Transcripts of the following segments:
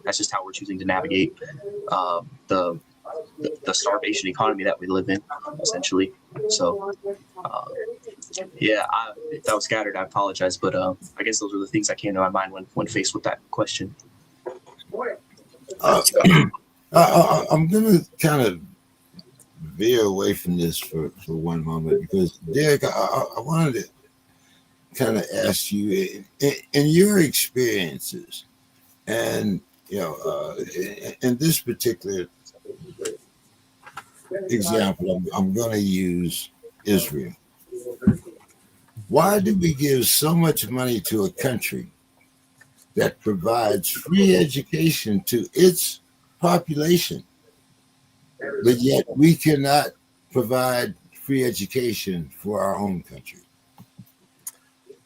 that's just how we're choosing to navigate the starvation economy that we live in, essentially. So, if that was scattered, I apologize, but I guess those are the things that came to my mind when faced with that question. I'm going to kind of veer away from this for one moment because, Derek, I wanted to kind of ask you in your experiences, and in this particular example, I'm going to use Israel. Why do we give so much money to a country that provides free education to its population, but yet we cannot provide free education for our own country?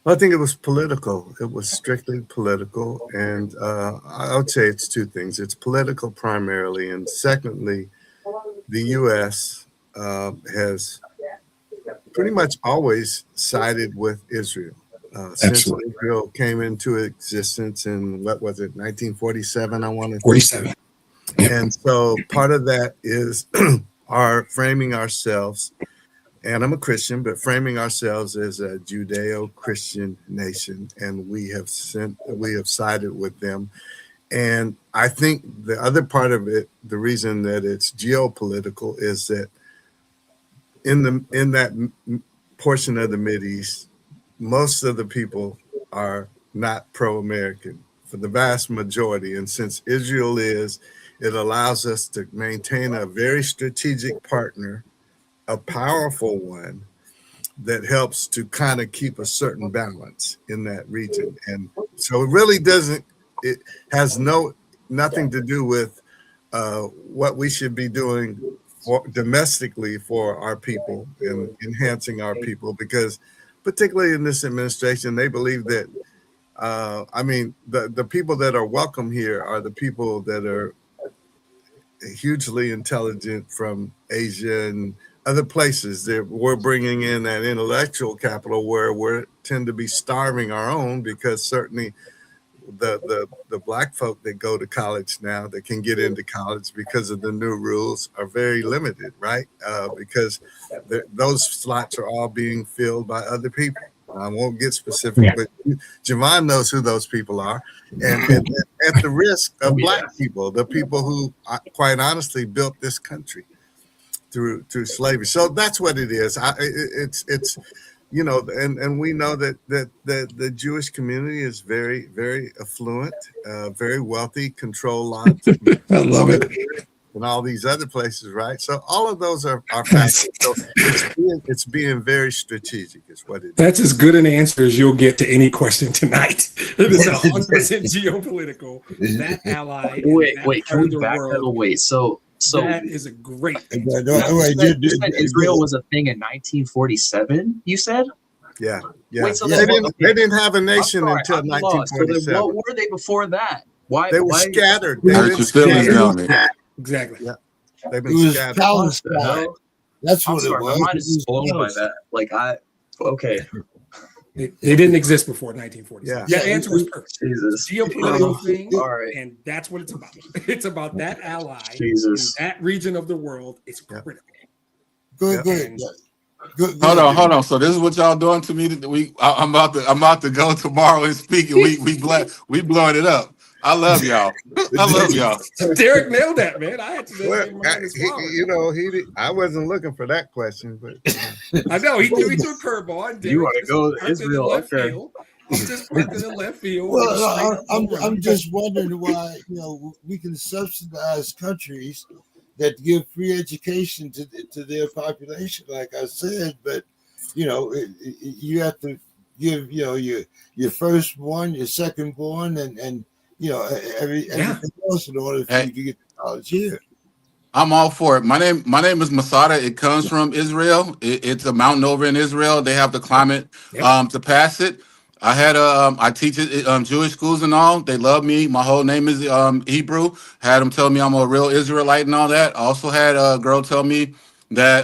Well, I think it was political. It was strictly political. And I would say it's two things. It's political primarily. And secondly, the U.S. Has pretty much always sided with Israel. Since Israel came into existence in, what was it, 1947, I want to 47. And so part of that is our framing ourselves, and I'm a Christian, but framing ourselves as a Judeo-Christian nation, and we have sided with them. And I think the other part of it, the reason that it's geopolitical, is that in that portion of the Mideast, most of the people are not pro-American for the vast majority. And since Israel is, it allows us to maintain a very strategic partner, a powerful one that helps to kind of keep a certain balance in that region. And so it really doesn't, it has nothing to do with what we should be doing domestically for our people and enhancing our people, because particularly in this administration, they believe that, the people that are welcome here are the people that are hugely intelligent from Asia and other places. That we're bringing in that intellectual capital where we tend to be starving our own, because certainly the black folk that go to college now, that can get into college because of the new rules, are very limited, right? Because those slots are all being filled by other people. I won't get specific, but Javon knows who those people are. And at the risk of black people, the people who quite honestly built this country through slavery. So that's what it is. It's and we know that the Jewish community is very, very affluent, very wealthy, control lots. I love it. And all these other places, right? So all of those are factors. So it's being very strategic, is what it is. That's as good an answer as you'll get to any question tonight. It is 100% geopolitical. That ally. Wait, can we backpedal? Wait, so that is a great. You said Israel was a thing in 1947. You said? Yeah. Wait, so they didn't have a nation until 1947. So what were they before that? Why they were scattered? Exactly. Yeah. They've been scattered. That's what it was. My mind is blown by that. Okay. They didn't exist before 1947. Yeah. The answer was perfect. Jesus. Geopolitical thing, right. And that's what it's about. It's about that ally Jesus. in that region of the world. It's critical. Good. Hold on. So this is what y'all doing to me. I'm about to go tomorrow and speak, and we blowing it up. I love y'all. Derek nailed that, man. I had to say I wasn't looking for that question, but I know he threw a curveball. You want to go to Israel? Okay. Just put in the left field. Well, I'm just wondering why we can subsidize countries that give free education to their population, like I said, but you have to give your firstborn, your secondborn, and everything else in order for you to get to college here. I'm all for it. My name is Masada. It comes from Israel. It's a mountain over in Israel. They have the climate to pass it. I teach it Jewish schools and all. They love me. My whole name is Hebrew. Had them tell me I'm a real Israelite and all that. I also had a girl tell me that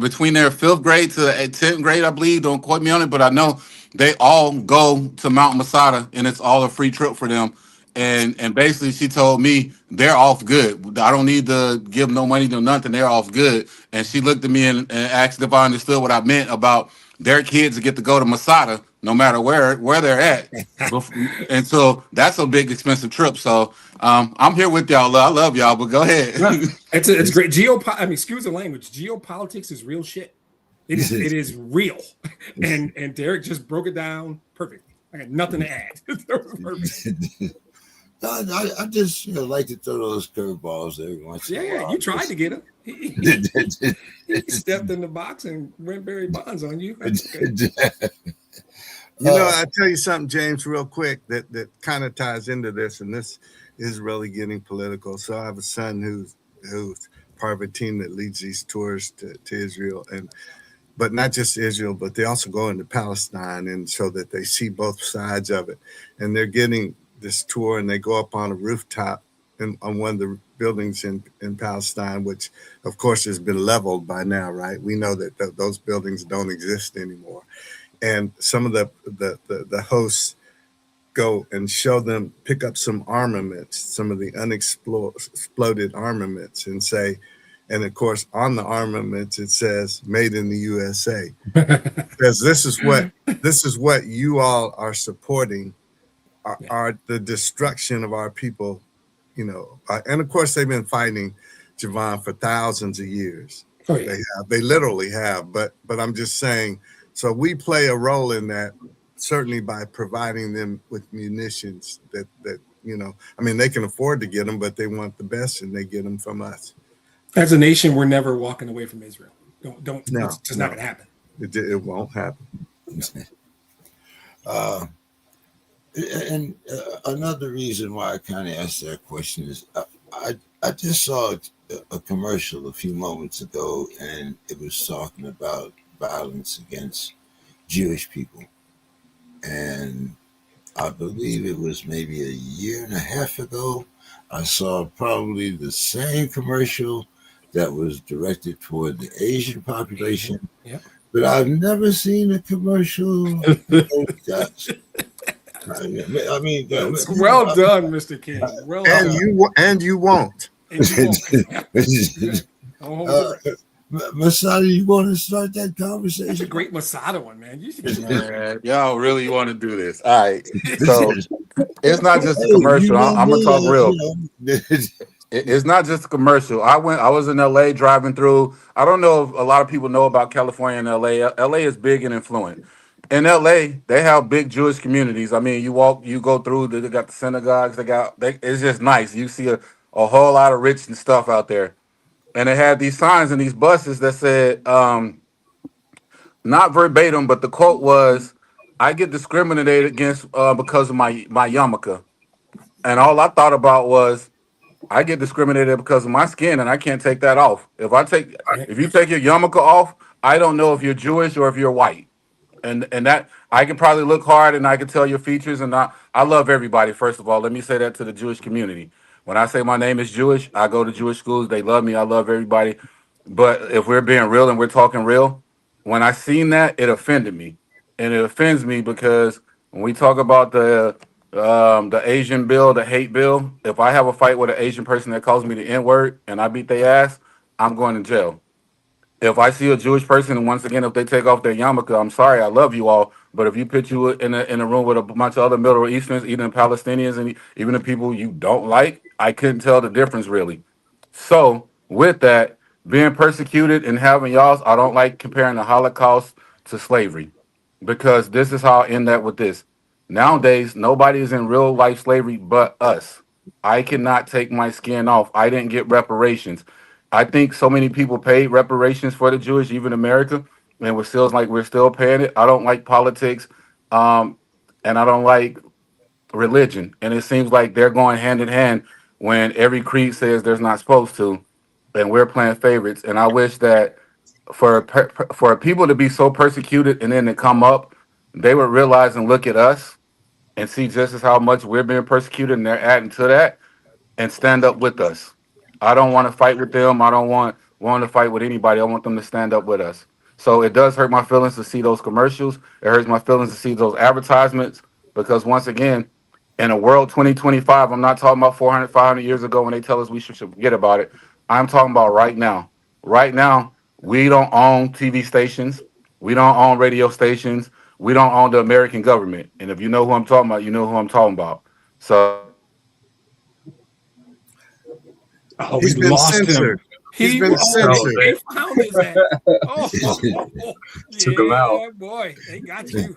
between their 5th grade to 10th grade, I believe, don't quote me on it, but I know they all go to Mount Masada, and it's all a free trip for them. And basically, she told me they're off good. I don't need to give no money to nothing. They're off good. And she looked at me and asked if I understood what I meant about their kids get to go to Masada no matter where they're at. And so that's a big expensive trip. So I'm here with y'all. I love y'all, but go ahead. No, it's great. I mean, excuse the language. Geopolitics is real shit. It is real. And Derek just broke it down perfectly. I got nothing to add. Perfect. No, I just like to throw those curveballs every once in a while. Yeah, you tried to get him. He stepped in the box and went Barry Bonds on you. I tell you something, James, real quick, that kind of ties into this, and this is really getting political. So I have a son who's part of a team that leads these tours to Israel, but not just Israel, but they also go into Palestine, and so that they see both sides of it. And they're getting this tour, and they go up on a rooftop on one of the buildings in Palestine, which of course has been leveled by now, right? We know that those buildings don't exist anymore. And some of the hosts go and show them, pick up some armaments, some of the unexploded armaments, and say, and of course on the armaments it says "Made in the USA," because this is what you all are supporting, are the destruction of our people, and of course they've been fighting, Javon, for thousands of years. Oh, yeah. They literally have, but I'm just saying. So we play a role in that, certainly by providing them with munitions that they can afford to get them, but they want the best, and they get them from us. As a nation, we're never walking away from Israel. Don't. No, it's just not going to happen. It won't happen. And another reason why I kind of asked that question is I just saw a commercial a few moments ago, and it was talking about violence against Jewish people. And I believe it was maybe a year and a half ago, I saw probably the same commercial that was directed toward the Asian population. Yeah. But I've never seen a commercial. I mean, well done, Mr. King. Well done. You won't. Masada, you want to start that conversation? That's a great Masada one, man. You should y'all really want to do this. All right. So it's not just a commercial. I'm gonna talk real. It's not just a commercial. I was in LA driving through. I don't know if a lot of people know about California and LA. LA is big and influent. In LA, they have big Jewish communities. I mean, you go through, they got the synagogues, it's just nice. You see a whole lot of rich and stuff out there. And they had these signs in these buses that said, not verbatim, but the quote was, "I get discriminated against because of my yarmulke." And all I thought about was, I get discriminated because of my skin, and I can't take that off. If you take your yarmulke off, I don't know if you're Jewish or if you're white. And that I can probably look hard and I can tell your features. And I love everybody. First of all, let me say that to the Jewish community. When I say my name is Jewish, I go to Jewish schools. They love me. I love everybody. But if we're being real and we're talking real, when I seen that, it offended me, and it offends me because when we talk about the Asian bill, the hate bill, if I have a fight with an Asian person that calls me the N-word and I beat their ass, I'm going to jail. If I see a Jewish person, and once again, if they take off their yarmulke, I'm sorry, I love you all, but if you put you in a room with a bunch of other Middle Easterns, even Palestinians, and even the people you don't like, I couldn't tell the difference really. So with that, being persecuted and having y'all, I don't like comparing the Holocaust to slavery, because this is how I end that with this. Nowadays, nobody is in real life slavery but us. I cannot take my skin off. I didn't get reparations. I think so many people paid reparations for the Jewish, even America, and we're still paying it. I don't like politics, and I don't like religion, and it seems like they're going hand in hand when every creed says there's not supposed to, and we're playing favorites. And I wish that for people to be so persecuted and then to come up, they would realize and look at us and see just as how much we're being persecuted, and they're adding to that, and stand up with us. I don't want to fight with them. I don't want to fight with anybody. I want them to stand up with us. So it does hurt my feelings to see those commercials. It hurts my feelings to see those advertisements because once again, in a world 2025, I'm not talking about 400, 500 years ago when they tell us we should forget about it. I'm talking about right now. Right now, we don't own TV stations. We don't own radio stations. We don't own the American government. And if you know who I'm talking about, you know who I'm talking about. So Oh, we He's been lost him. censored. He's been censored. They found his ass. Oh, Took him out. yeah, boy, they got you.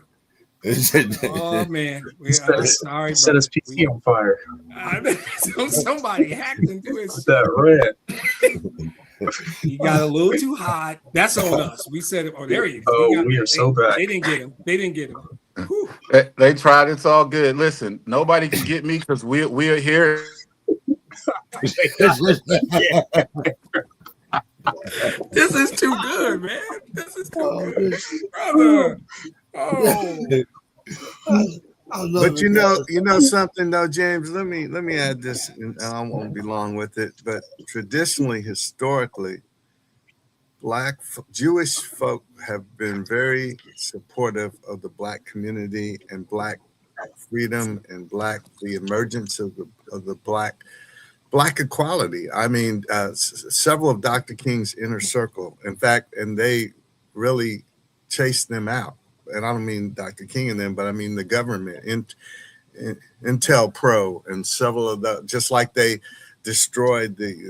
Oh man, Set sorry, set his PC on fire. So somebody hacked into his. That red. He got a little too hot. That's on us. We said it. Oh, there he is. Oh, we are so back. They didn't get him. They didn't get him. Whew. they tried. It's all good. Listen, nobody can get me because we are here. This is too good, man. This is too good, brother. Oh, But you know something though, James. Let me add this, and I won't be long with it. But traditionally, historically, Jewish folk have been very supportive of the Black community and Black freedom and the emergence of the Black equality. I mean, several of Dr. King's inner circle, in fact, and they really chased them out. And I don't mean Dr. King and them, but I mean the government, Intel Pro, and several of the, just like they destroyed the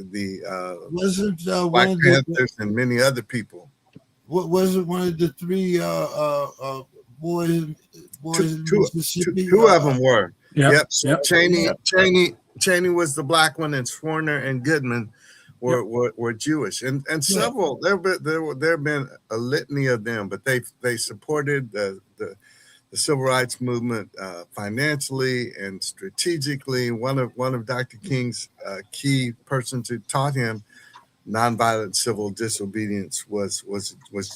Black Panthers and many other people. What was it? One of the three boys in Mississippi? Two of them were. yep. Cheney was the Black one, and Swerner and Goodman were Jewish, and several there have been a litany of them, but they supported the civil rights movement financially and strategically. One of Dr. King's key persons who taught him nonviolent civil disobedience was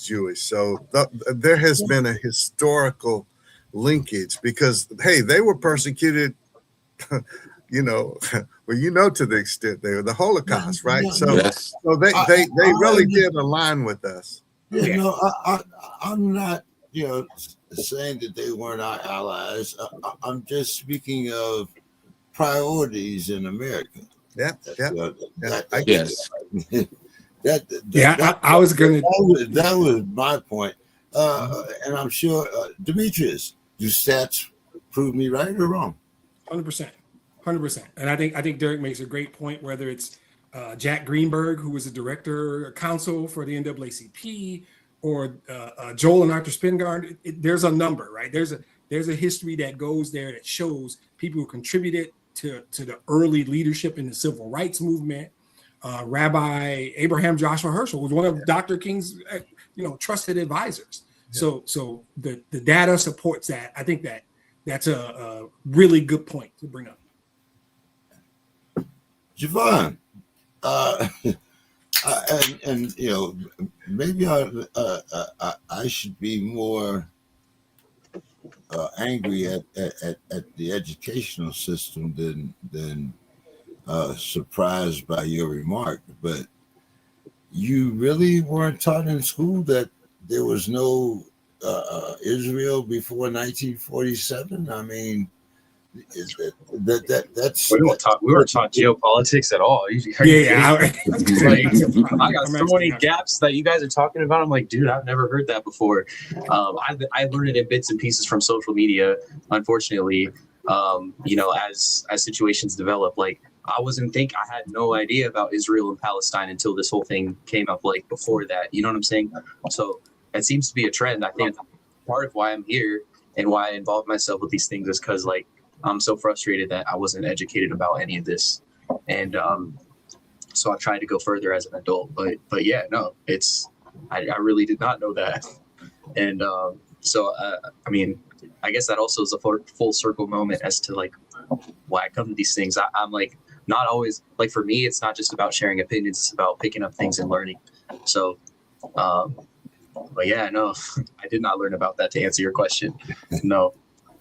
Jewish. So there has been a historical linkage because hey, they were persecuted. To the extent they were the Holocaust, right? So they really did align with us. I'm not saying that they weren't our allies. I'm just speaking of priorities in America. I was gonna. That was my point, and I'm sure Demetrius, do stats prove me right or wrong? 100%. And I think Derek makes a great point, whether it's Jack Greenberg, who was a director counsel for the NAACP, or Joel and Arthur Spingard. There's a number, right? There's a history that goes there that shows people who contributed to the early leadership in the civil rights movement. Rabbi Abraham Joshua Herschel was one of Dr. King's trusted advisors. Yeah. So the data supports that. I think that's a really good point to bring up. Javon, maybe I should be more angry at the educational system than surprised by your remark. But you really weren't taught in school that there was no Israel before 1947. I mean, that's we weren't taught geopolitics at all. I got so many gaps that you guys are talking about. I'm like, dude, I've never heard that before. I learned it in bits and pieces from social media. Unfortunately, as situations develop, like I had no idea about Israel and Palestine until this whole thing came up. Like before that, you know what I'm saying? So it seems to be a trend. I think part of why I'm here and why I involve myself with these things is because like I'm so frustrated that I wasn't educated about any of this, and so I tried to go further as an adult. But yeah, no, I really did not know that, and I mean, I guess that also is a full circle moment as to like why I come to these things. I'm like not always like for me, it's not just about sharing opinions; it's about picking up things and learning. So, but yeah, no, I did not learn about that to answer your question. No,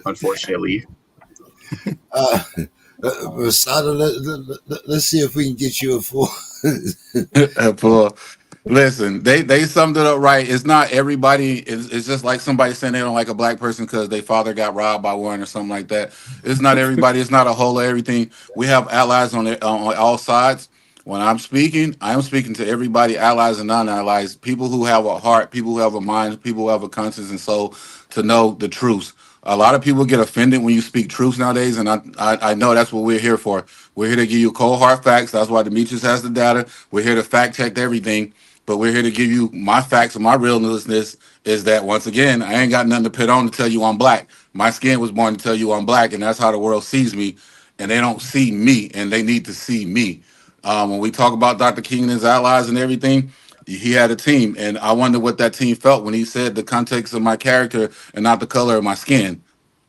unfortunately. Masada, let's see if we can get you a full. Listen, they summed it up right. It's not everybody. It's just like somebody saying they don't like a black person because their father got robbed by one or something like that. It's not everybody. It's not a whole of everything. We have allies on all sides. When I'm speaking, I am speaking to everybody, allies and non-allies, people who have a heart, people who have a mind, people who have a conscience and soul to know the truth. A lot of people get offended when you speak truth nowadays, and I know that's what we're here for. We're here to give you cold hard facts. That's why Demetrius has the data. We're here to fact check everything. But we're here to give you my facts and my realness is that, once again, I ain't got nothing to put on to tell you I'm black. My skin was born to tell you I'm black, and that's how the world sees me. And they don't see me, and they need to see me. When we talk about Dr. King and his allies and everything, he had a team. And I wonder what that team felt when he said the context of my character and not the color of my skin.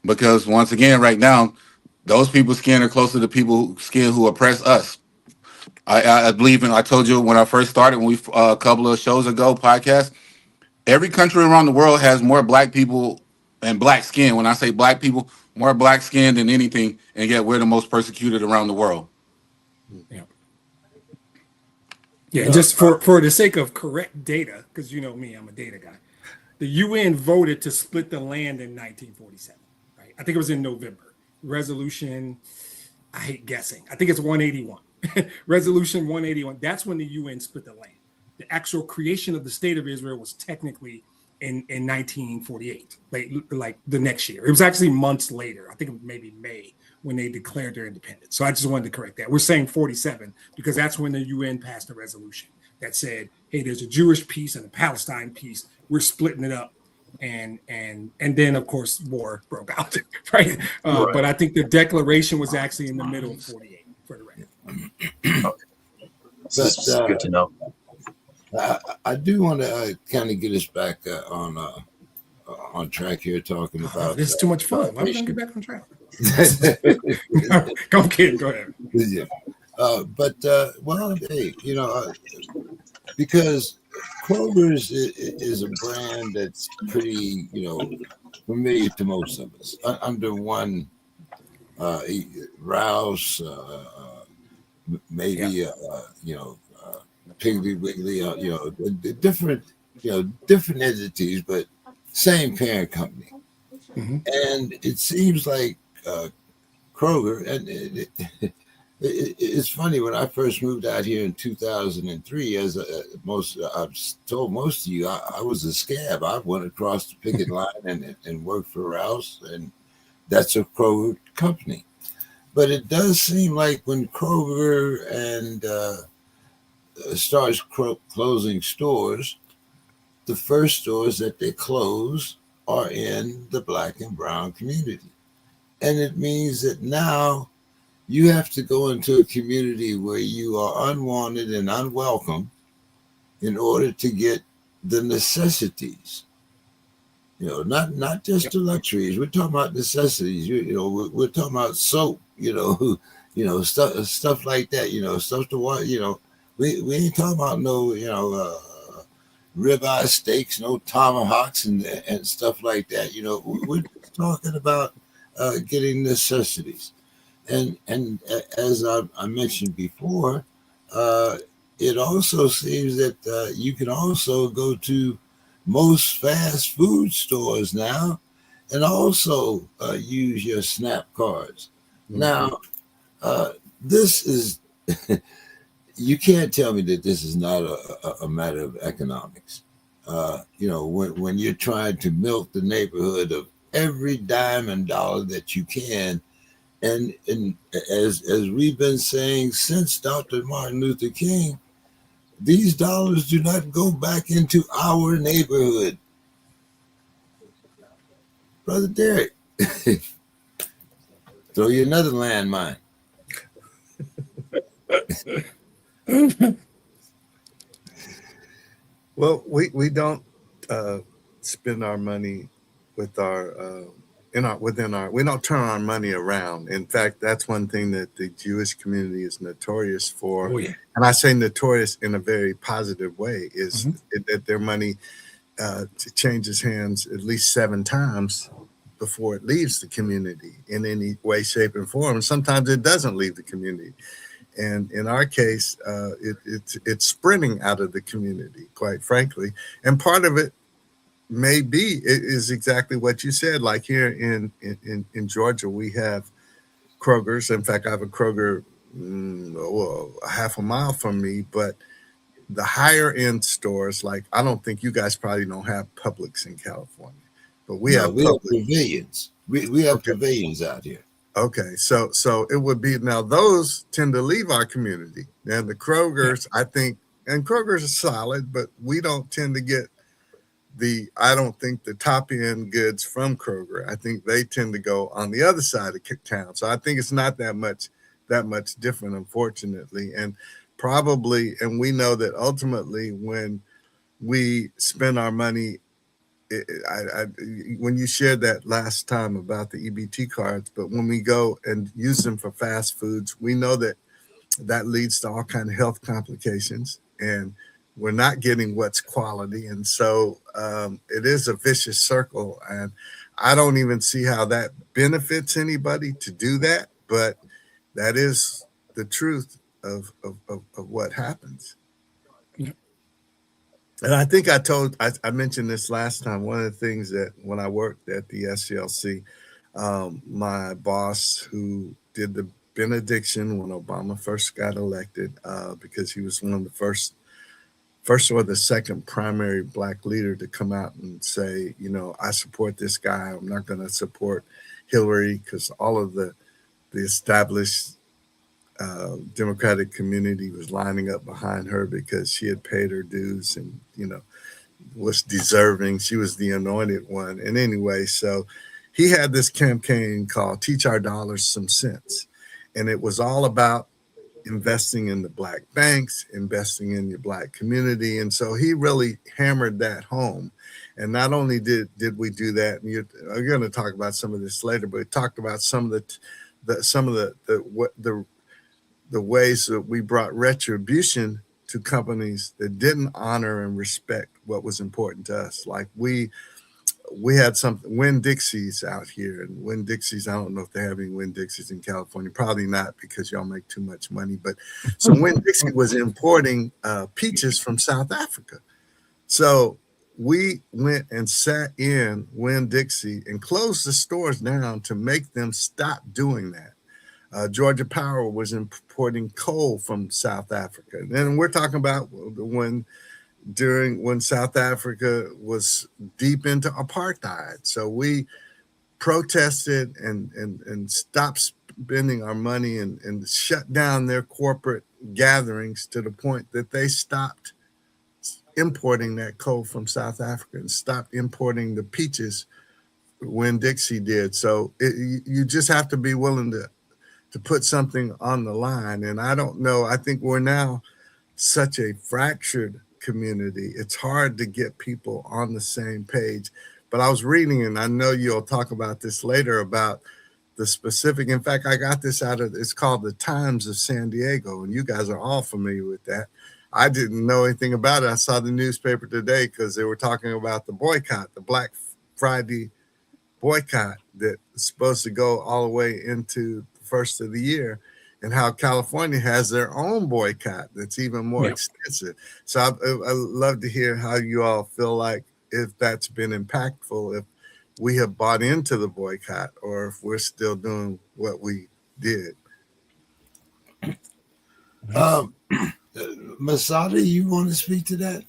Because once again, right now, those people's skin are closer to people's skin who oppress us. I believe in. I told you when I first started, when we a couple of shows ago, podcast. Every country around the world has more black people and black skin. When I say black people, more black skin than anything, and yet we're the most persecuted around the world. Yeah. Yeah, just for the sake of correct data, because you know me, I'm a data guy. The UN voted to split the land in 1947. Right, I think it was in November. Resolution, I hate guessing. I think it's 181. Resolution 181. That's when the UN split the land. The actual creation of the state of Israel was technically in 1948, like the next year. It was actually months later. I think maybe May when they declared their independence. So I just wanted to correct that. We're saying 47 because that's when the UN passed a resolution that said, hey, there's a Jewish piece and a Palestine piece. We're splitting it up. And then, of course, war broke out, right? Right. But I think the declaration was actually in the middle of 48, for the record. This is good to know. I do want to kind of get us back on track here, talking about. This is too much fun. Why are we gonna get back on track? Go ahead. Yeah. Well, hey, because Kroger's is a brand that's pretty, familiar to most of us. Under one, Rouse, maybe, Piggly Wiggly, different entities, but same parent company. Mm-hmm. And it seems like Kroger, and it's funny, when I first moved out here in 2003, as I've told most of you, I was a scab. I went across the picket line and worked for Rouse, and that's a Kroger company. But it does seem like when Kroger and starts closing stores, the first stores that they close are in the Black and brown community. And it means that now you have to go into a community where you are unwanted and unwelcome in order to get the necessities. Not just the luxuries. We're talking about necessities. We're talking about soap. Stuff like that. Stuff to wash. We ain't talking about no ribeye steaks, no tomahawks and stuff like that. We're talking about getting necessities. And as I mentioned before, it also seems that you can also go to most fast food stores now and also use your SNAP cards. Mm-hmm. Now, this is, you can't tell me that this is not a matter of economics. When you're trying to milk the neighborhood of every dime and dollar that you can, and as we've been saying since Dr. Martin Luther King, these dollars do not go back into our neighborhood. Brother Derek, throw you another landmine. Well, we don't spend our money with we don't turn our money around. In fact, that's one thing that the Jewish community is notorious for. Oh, yeah. And I say notorious in a very positive way, is Mm-hmm. that their money changes hands at least 7 times before it leaves the community in any way, shape, and form. And sometimes it doesn't leave the community. And in our case, it's sprinting out of the community, quite frankly. And part of it may be is exactly what you said. Like here in Georgia, we have Kroger's. In fact, I have a Kroger a half a mile from me, but the higher end stores, like I don't think you guys probably don't have Publix in California, but we have we have Publix. pavilions. We have Okay. pavilions out here. Okay, so it would be now those tend to leave our community. And the Krogers, I think, and Krogers are solid, but we don't tend to get I don't think the top end goods from Kroger. I think they tend to go on the other side of town. So I think it's not that much different, unfortunately. And probably, and we know that ultimately when we spend our money, when you shared that last time about the EBT cards, but when we go and use them for fast foods, we know that leads to all kind of health complications, and we're not getting what's quality. And so it is a vicious circle, and I don't even see how that benefits anybody to do that, but that is the truth of what happens. Yeah. And I think I mentioned this last time. One of the things that when I worked at the SCLC, my boss who did the benediction when Obama first got elected, because he was one of the first or the second primary Black leader to come out and say, I support this guy. I'm not going to support Hillary, because all of the established Democratic community was lining up behind her because she had paid her dues and, was deserving. She was the anointed one. And anyway, so he had this campaign called Teach Our Dollars Some Sense. And it was all about investing in the Black banks, investing in your Black community. And so he really hammered that home. And not only did we do that, and you're going to talk about some of this later, but we talked about some of the ways that we brought retribution to companies that didn't honor and respect what was important to us. Like we had something, Winn-Dixie's out here, and Winn-Dixie's, I don't know if they have any Winn-Dixie's in California, probably not, because y'all make too much money. But so Winn-Dixie was importing peaches from South Africa. So we went and sat in Winn-Dixie and closed the stores down to make them stop doing that. Georgia Power was importing coal from South Africa. And we're talking about when South Africa was deep into apartheid. So we protested and stopped spending our money and shut down their corporate gatherings to the point that they stopped importing that coal from South Africa and stopped importing the peaches when Dixie did. So you just have to be willing to put something on the line. And I don't know, I think we're now such a fractured community. It's hard to get people on the same page. But I was reading, and I know you'll talk about this later, about the specific, in fact, I got this it's called the Times of San Diego, and you guys are all familiar with that. I didn't know anything about it. I saw the newspaper today because they were talking about the boycott, the Black Friday boycott that is supposed to go all the way into the first of the year, and how California has their own boycott that's even more extensive. So I love to hear how you all feel like, if that's been impactful, if we have bought into the boycott, or if we're still doing what we did. Masada, you want to speak to that?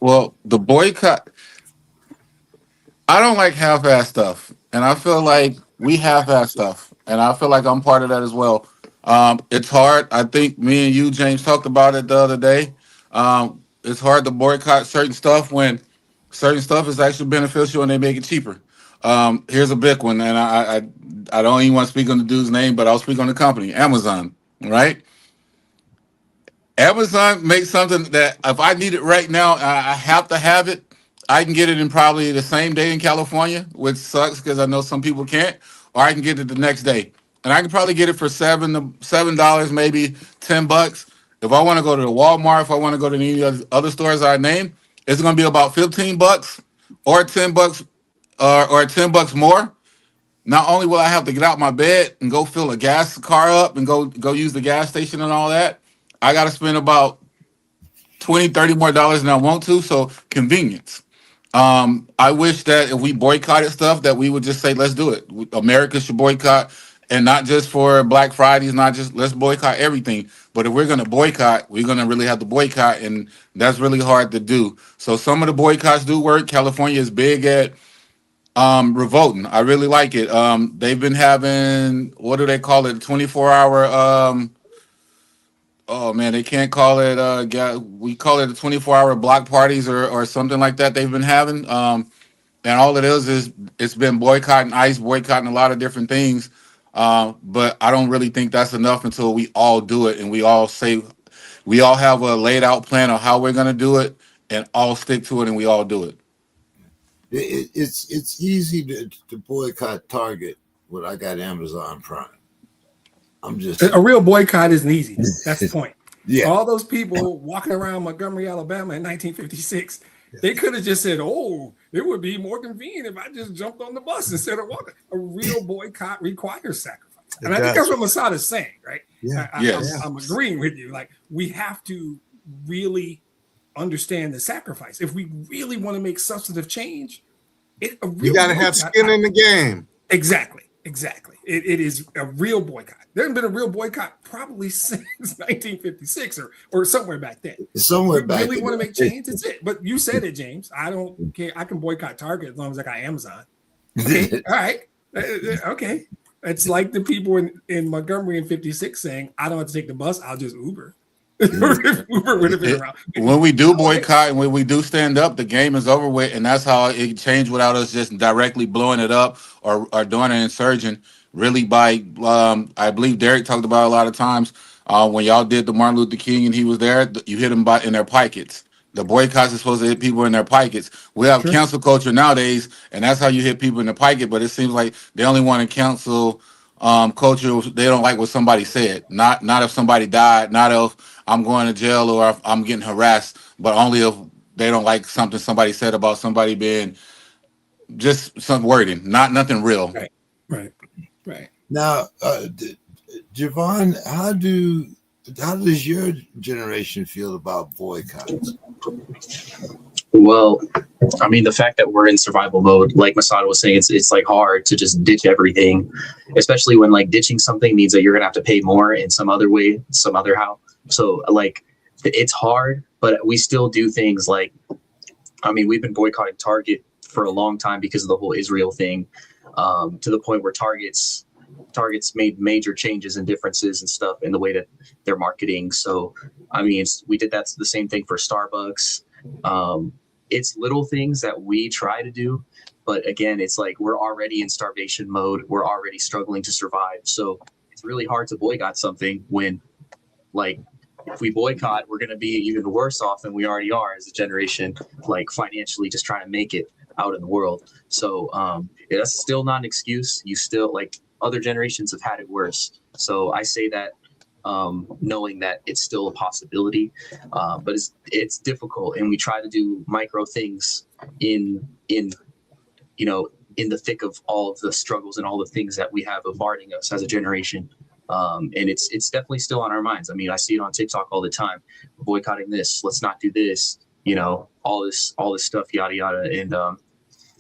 Well, the boycott, I don't like half-ass stuff, and I feel like we half-ass stuff, and I feel like I'm part of that as well. It's hard. I think me and you, James, talked about it the other day. It's hard to boycott certain stuff when certain stuff is actually beneficial and they make it cheaper. Here's a big one, and I don't even want to speak on the dude's name, but I'll speak on the company, Amazon, right? Amazon makes something that if I need it right now, I have to have it. I can get it in probably the same day in California, which sucks because I know some people can't, or I can get it the next day. And I can probably get it for $7, maybe $10. If I want to go to the Walmart, if I want to go to any other stores I name, it's going to be about $15 or $10 or $10 more. not only will I have to get out my bed and go fill a gas car up and go use the gas station and all that, I got to spend about 20, 30 more dollars than I want to. So convenience. I wish that if we boycotted stuff, that we would just say, let's do it. America should boycott, and not just for Black Fridays, not just let's boycott everything. But if we're going to boycott, we're going to really have to boycott, and that's really hard to do. So some of the boycotts do work. California is big at revolting. I really like it. They've been having, what do they call it, 24-hour oh man, they can't call it we call it a 24-hour block parties or something like that they've been having. And all it is it's been boycotting ICE, boycotting a lot of different things. But I don't really think that's enough until we all do it and we all have a laid out plan of how we're gonna do it and all stick to it and we all do it. It's easy to boycott Target when I got Amazon Prime. I'm just a real boycott isn't easy. That's the point. Yeah. All those people walking around Montgomery, Alabama in 1956, they could have just said, "Oh, it would be more convenient if I just jumped on the bus instead of walking." A real boycott requires sacrifice, and I think that's what Masada's saying, right? Yeah. I'm agreeing with you. Like, we have to really understand the sacrifice if we really want to make substantive change. You got to have skin in the game. Exactly. It is a real boycott. There hasn't been a real boycott probably since 1956 or somewhere back then. Somewhere back then. Really want to make change? That's it. But you said it, James. I don't care. I can boycott Target as long as I got Amazon. Okay. All right. Okay. It's like the people in Montgomery in 56 saying, I don't have to take the bus. I'll just Uber. Uber would have been around. When we do boycott and when we do stand up, the game is over with, and that's how it changed without us just directly blowing it up or doing an insurgent. Really, by I believe Derek talked about a lot of times when y'all did the Martin Luther King and he was there, you hit him in their pockets. The boycotts are supposed to hit people in their pockets. We have cancel culture nowadays, and that's how you hit people in the pocket. But it seems like they only want to cancel culture. They don't like what somebody said. Not if somebody died. Not if I'm going to jail or if I'm getting harassed. But only if they don't like something somebody said about somebody being just some wording. Not nothing real. Right. Now, Javon, how does your generation feel about boycotts? Well, I mean, the fact that we're in survival mode, like Masada was saying, it's like hard to just ditch everything, especially when like ditching something means that you're gonna have to pay more in some other way, some other how. So like, it's hard, but we still do things like, I mean, we've been boycotting Target for a long time because of the whole Israel thing, to the point where Target's made major changes and differences and stuff in the way that they're marketing. So, I mean, we did the same thing for Starbucks. It's little things that we try to do, but again, it's like we're already in starvation mode. We're already struggling to survive. So it's really hard to boycott something when, like, if we boycott, we're going to be even worse off than we already are as a generation, like financially just trying to make it out in the world. So that's still not an excuse. You still, like, other generations have had it worse. So I say that knowing that it's still a possibility, but it's difficult, and we try to do micro things in the thick of all of the struggles and all the things that we have bombarding us as a generation. And it's definitely still on our minds. I mean, I see it on TikTok all the time. We're boycotting this. Let's not do this. All this stuff, yada yada.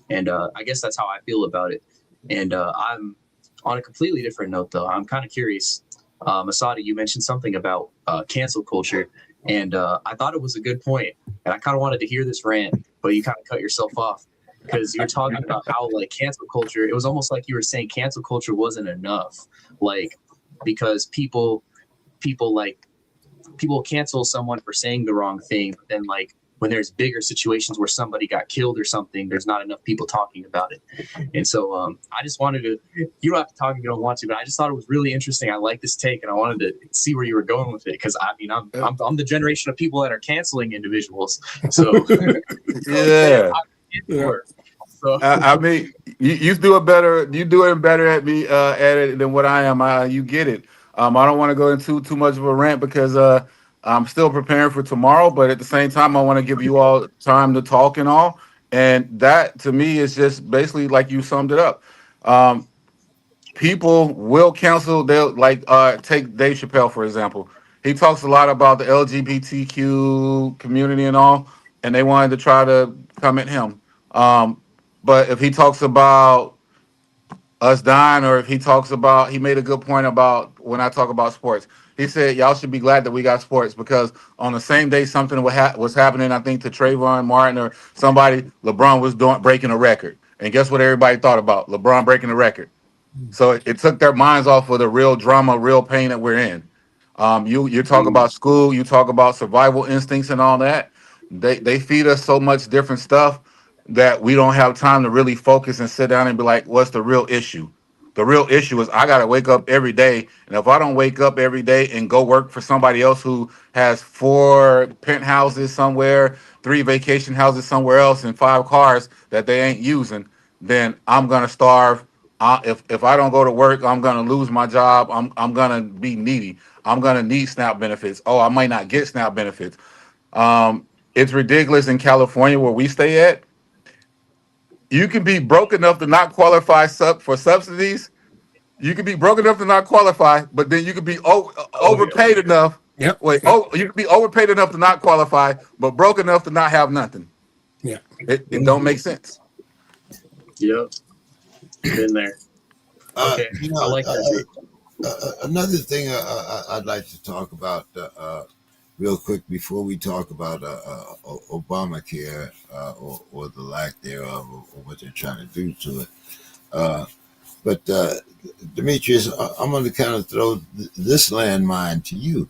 And I guess that's how I feel about it. And I'm on a completely different note, though. I'm kind of curious. Masada, you mentioned something about cancel culture, and I thought it was a good point, and I kind of wanted to hear this rant, but you kind of cut yourself off because you're talking about how, like, cancel culture, it was almost like you were saying cancel culture wasn't enough, like, because people cancel someone for saying the wrong thing, but then, like, when there's bigger situations where somebody got killed or something, there's not enough people talking about it. And so I just wanted to, you don't have to talk if you don't want to, but I just thought it was really interesting. I like this take, and I wanted to see where you were going with it. Cause I mean, I'm the generation of people that are canceling individuals. So yeah. So I mean, you do it better at me at it than what I am. You get it. I don't want to go into too much of a rant because I'm still preparing for tomorrow, but at the same time, I want to give you all time to talk and all. And that, to me, is just basically like you summed it up. people will cancel. They'll like take Dave Chappelle for example. He talks a lot about the LGBTQ community and all, and they wanted to try to come at him. But if he talks about us dying, or if he talks about, he made a good point about when I talk about sports. He said y'all should be glad that we got sports because on the same day something was happening, I think to Trayvon Martin or somebody, LeBron was breaking a record, and guess what everybody thought about? LeBron breaking the record. So it took their minds off of the real drama, real pain that we're in. You talk about school, you talk about survival instincts and all that. They feed us so much different stuff that we don't have time to really focus and sit down and be like, what's the real issue? The real issue is I gotta wake up every day, and if I don't wake up every day and go work for somebody else who has 4 penthouses somewhere, 3 vacation houses somewhere else, and 5 cars that they ain't using, then I'm gonna starve. If I don't go to work, I'm gonna lose my job. I'm gonna be needy. I'm gonna need SNAP benefits. Oh, I might not get SNAP benefits. It's ridiculous in California where we stay at. You can be broke enough to not qualify for subsidies. You can be broke enough to not qualify, but then you can be overpaid enough. Yep. Wait, you can be overpaid enough to not qualify, but broke enough to not have nothing. Yeah. It don't make sense. Yep. Been there. Okay. I like that. Another thing I'd like to talk about real quick before we talk about Obamacare or the lack thereof, or what they're trying to do to it. But Demetrius, I'm going to kind of throw this landmine to you.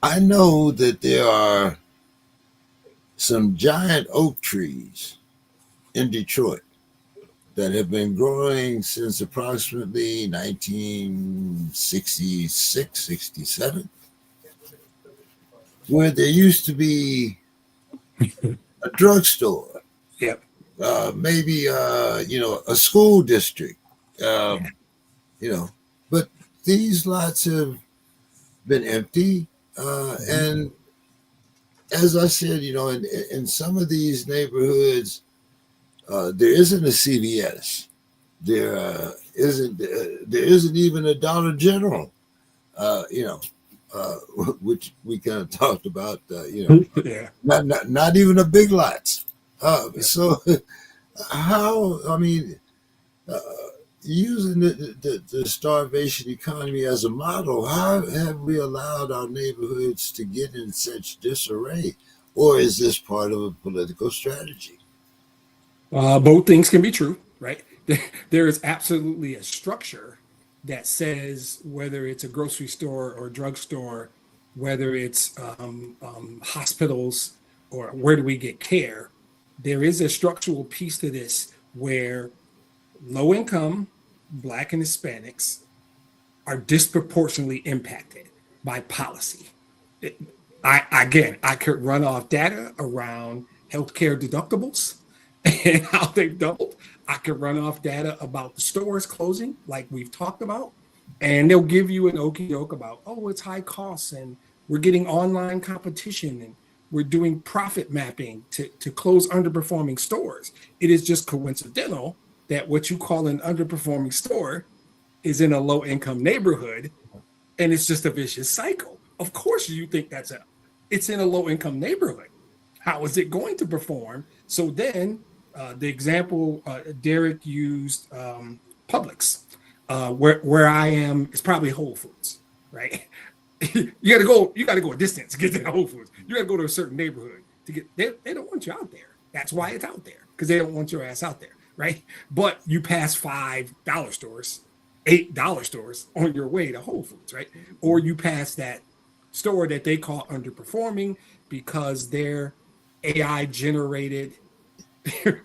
I know that there are some giant oak trees in Detroit that have been growing since approximately 1966, 67, where there used to be a drugstore. Yep. Maybe a school district, but these lots have been empty, and as I said, in some of these neighborhoods, there isn't a CVS. There isn't even a Dollar General. Which we kind of talked about. Yeah. Not even a Big Lots. So how? I mean, using the starvation economy as a model, how have we allowed our neighborhoods to get in such disarray, or is this part of a political strategy? Both things can be true, right? There is absolutely a structure that says whether it's a grocery store or a drugstore, whether it's hospitals or where do we get care, there is a structural piece to this where low income Black and Hispanics are disproportionately impacted by policy. I could run off data around healthcare deductibles and how they've doubled. I could run off data about the stores closing, like we've talked about, and they'll give you an okie doke about, oh, it's high costs and we're getting online competition and we're doing profit mapping to close underperforming stores. It is just coincidental that what you call an underperforming store is in a low income neighborhood, and it's just a vicious cycle. Of course, you think it's in a low income neighborhood. How is it going to perform? So then the example Derek used, Publix, where I am, is probably Whole Foods, right? you got to go a distance to get to Whole Foods. You got to go to a certain neighborhood to get. They don't want you out there. That's why it's out there, because they don't want your ass out there, right? But you pass $5 stores, $8 stores on your way to Whole Foods, right? Or you pass that store that they call underperforming because their AI generated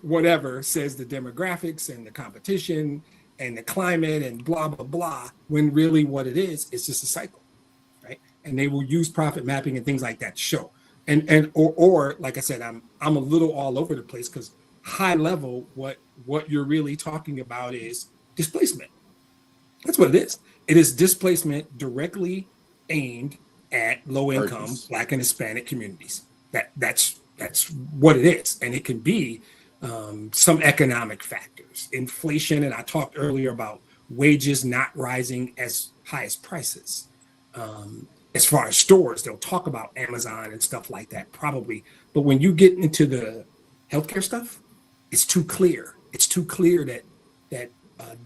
whatever says the demographics and the competition and the climate and blah blah blah, when really what it is, it's just a cycle, right? And they will use profit mapping and things like that to show. Or like I said, I'm a little all over the place, because high level, what you're really talking about is displacement. That's what it is. It is displacement directly aimed at low income Black and Hispanic communities. That's what it is. And it can be some economic factors, inflation, and I talked earlier about wages not rising as high as prices. As far as stores, they'll talk about Amazon and stuff like that, probably. But when you get into the healthcare stuff, it's too clear. It's too clear that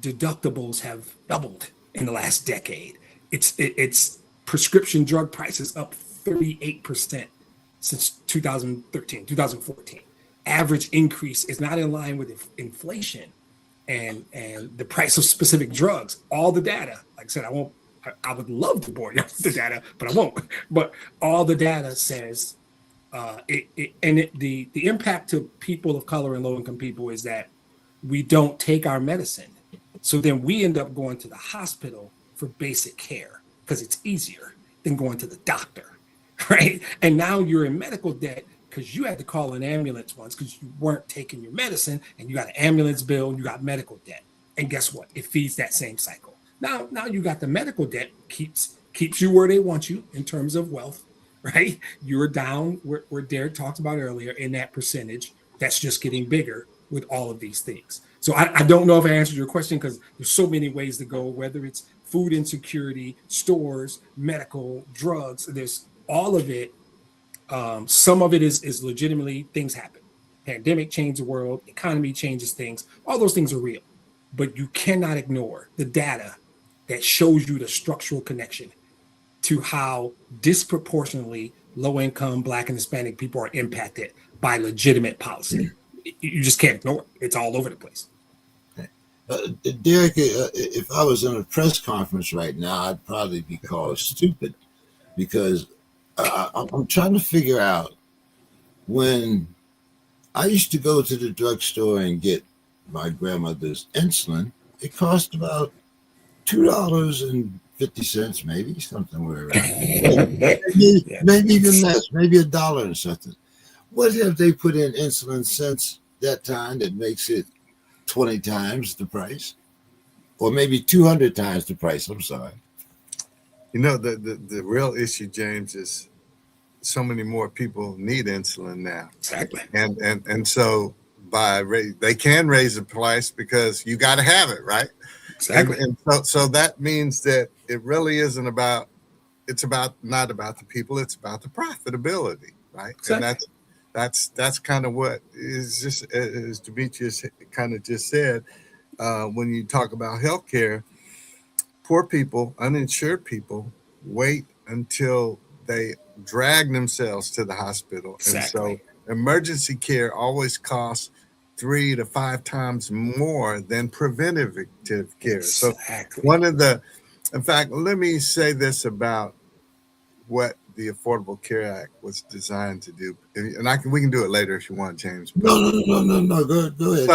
deductibles have doubled in the last decade. It's prescription drug prices up 38% since 2013, 2014. Average increase is not in line with inflation and the price of specific drugs. All the data, like I said, I would love to bore you with the data, but I won't. But all the data says the impact to people of color and low income people is that we don't take our medicine. So then we end up going to the hospital for basic care because it's easier than going to the doctor, right? And now you're in medical debt because you had to call an ambulance once because you weren't taking your medicine, and you got an ambulance bill and you got medical debt. And guess what? It feeds that same cycle. Now you got the medical debt keeps you where they want you in terms of wealth, right? You're down where Derek talked about earlier in that percentage. That's just getting bigger with all of these things. So I don't know if I answered your question because there's so many ways to go, whether it's food insecurity, stores, medical, drugs, there's all of it. Some of it is legitimately things happen. Pandemic changed the world, economy changes things. All those things are real, but you cannot ignore the data that shows you the structural connection to how disproportionately low income Black and Hispanic people are impacted by legitimate policy. You just can't ignore it. It's all over the place. Derek, if I was in a press conference right now, I'd probably be called stupid because I'm trying to figure out when I used to go to the drugstore and get my grandmother's insulin. It cost about $2.50, maybe something around. Maybe even less, maybe $1 and something. What have they put in insulin since that time that makes it 20 times the price, or maybe 200 times the price? I'm sorry. You know, the real issue, James, is so many more people need insulin now. Exactly. And so they can raise the price because you got to have it, right? Exactly. And so that means that it really isn't about, not about the people, it's about the profitability, right? Exactly. And that's kind of what is just, as Demetrius kind of just said, when you talk about healthcare, poor people, uninsured people wait until they drag themselves to the hospital. Exactly. And so emergency care always costs 3 to 5 times more than preventative care. Exactly. So in fact, let me say this about what the Affordable Care Act was designed to do, and we can do it later if you want, James. No. Go ahead.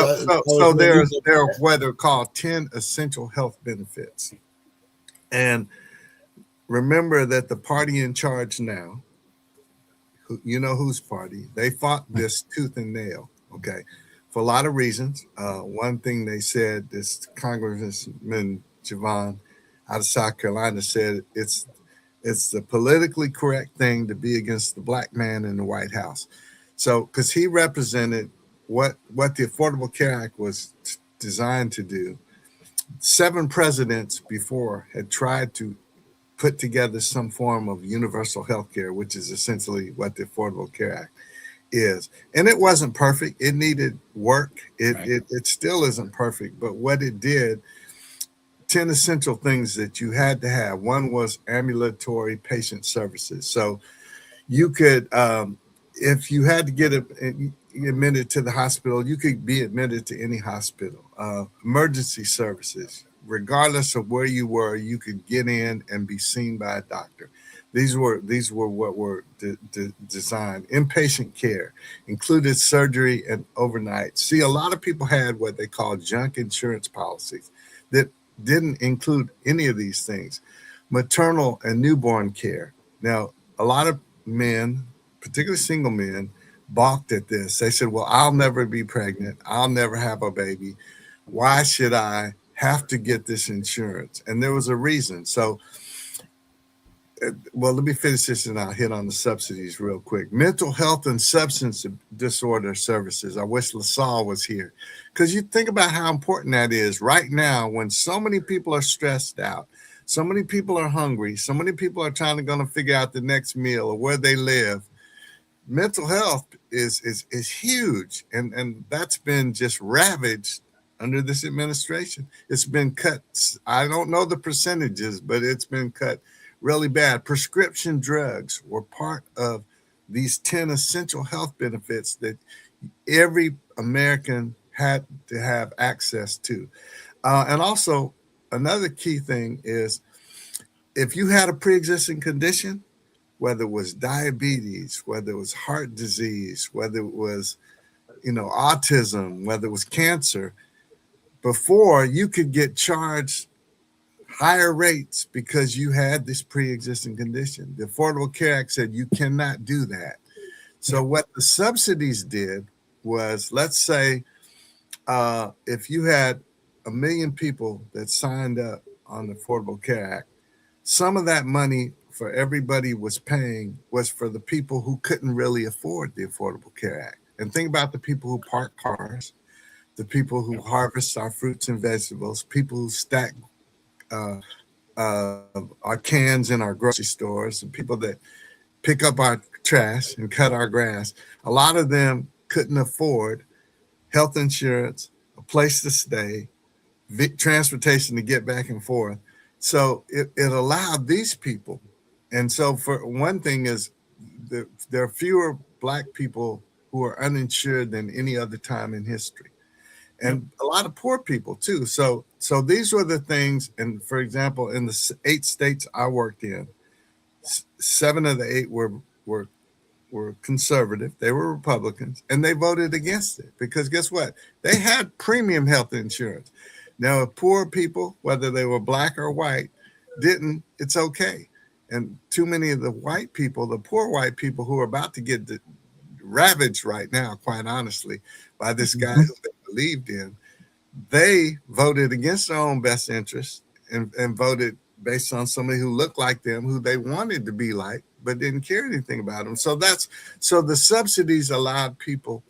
So there are what are called 10 essential health benefits, and remember that the party in charge now, you know whose party, they fought this tooth and nail, okay, for a lot of reasons. One thing they said, this Congressman Javon out of South Carolina said it's the politically correct thing to be against the Black man in the White House. So, because he represented what the Affordable Care Act was designed to do. 7 presidents before had tried to put together some form of universal health care, which is essentially what the Affordable Care Act is. And it wasn't perfect. It needed work. It still isn't perfect. But what it did, 10 essential things that you had to have. One was ambulatory patient services. So you could, if you had to get admitted to the hospital, you could be admitted to any hospital. Emergency services, regardless of where you were, you could get in and be seen by a doctor. These were what were designed. Inpatient care included surgery and overnight. See, a lot of people had what they call junk insurance policies that didn't include any of these things. Maternal and newborn care. Now, a lot of men, particularly single men, balked at this. They said, well, I'll never be pregnant. I'll never have a baby. Why should I have to get this insurance? And there was a reason. So well, let me finish this and I'll hit on the subsidies real quick. Mental health and substance disorder services. I wish LaSalle was here, because you think about how important that is right now when so many people are stressed out, so many people are hungry, so many people are trying to figure out the next meal or where they live. Mental health is huge, and that's been just ravaged under this administration. It's been cut. I don't know the percentages, but it's been cut really bad. Prescription drugs were part of these 10 essential health benefits that every American had to have access to. And also, another key thing is if you had a pre-existing condition, whether it was diabetes, whether it was heart disease, whether it was, autism, whether it was cancer, before you could get charged higher rates because you had this pre-existing condition. The Affordable Care Act said you cannot do that. So what the subsidies did was, let's say if you had 1 million people that signed up on the Affordable Care Act, some of that money for everybody was paying was for the people who couldn't really afford the Affordable Care Act. And think about the people who park cars, the people who harvest our fruits and vegetables, people who stack our cans in our grocery stores, and people that pick up our trash and cut our grass. A lot of them couldn't afford health insurance, a place to stay, transportation to get back and forth. So it allowed these people. And so for one thing is there are fewer Black people who are uninsured than any other time in history. And a lot of poor people too. So these were the things. And for example, in the 8 states I worked in, 7 of the 8 were conservative. They were Republicans, and they voted against it because guess what? They had premium health insurance. Now, if poor people, whether they were Black or white, didn't, it's okay. And too many of the white people, the poor white people who are about to get ravaged right now, quite honestly, by this guy who they believed in, they voted against their own best interest and voted based on somebody who looked like them, who they wanted to be like, but didn't care anything about them. So the subsidies allowed people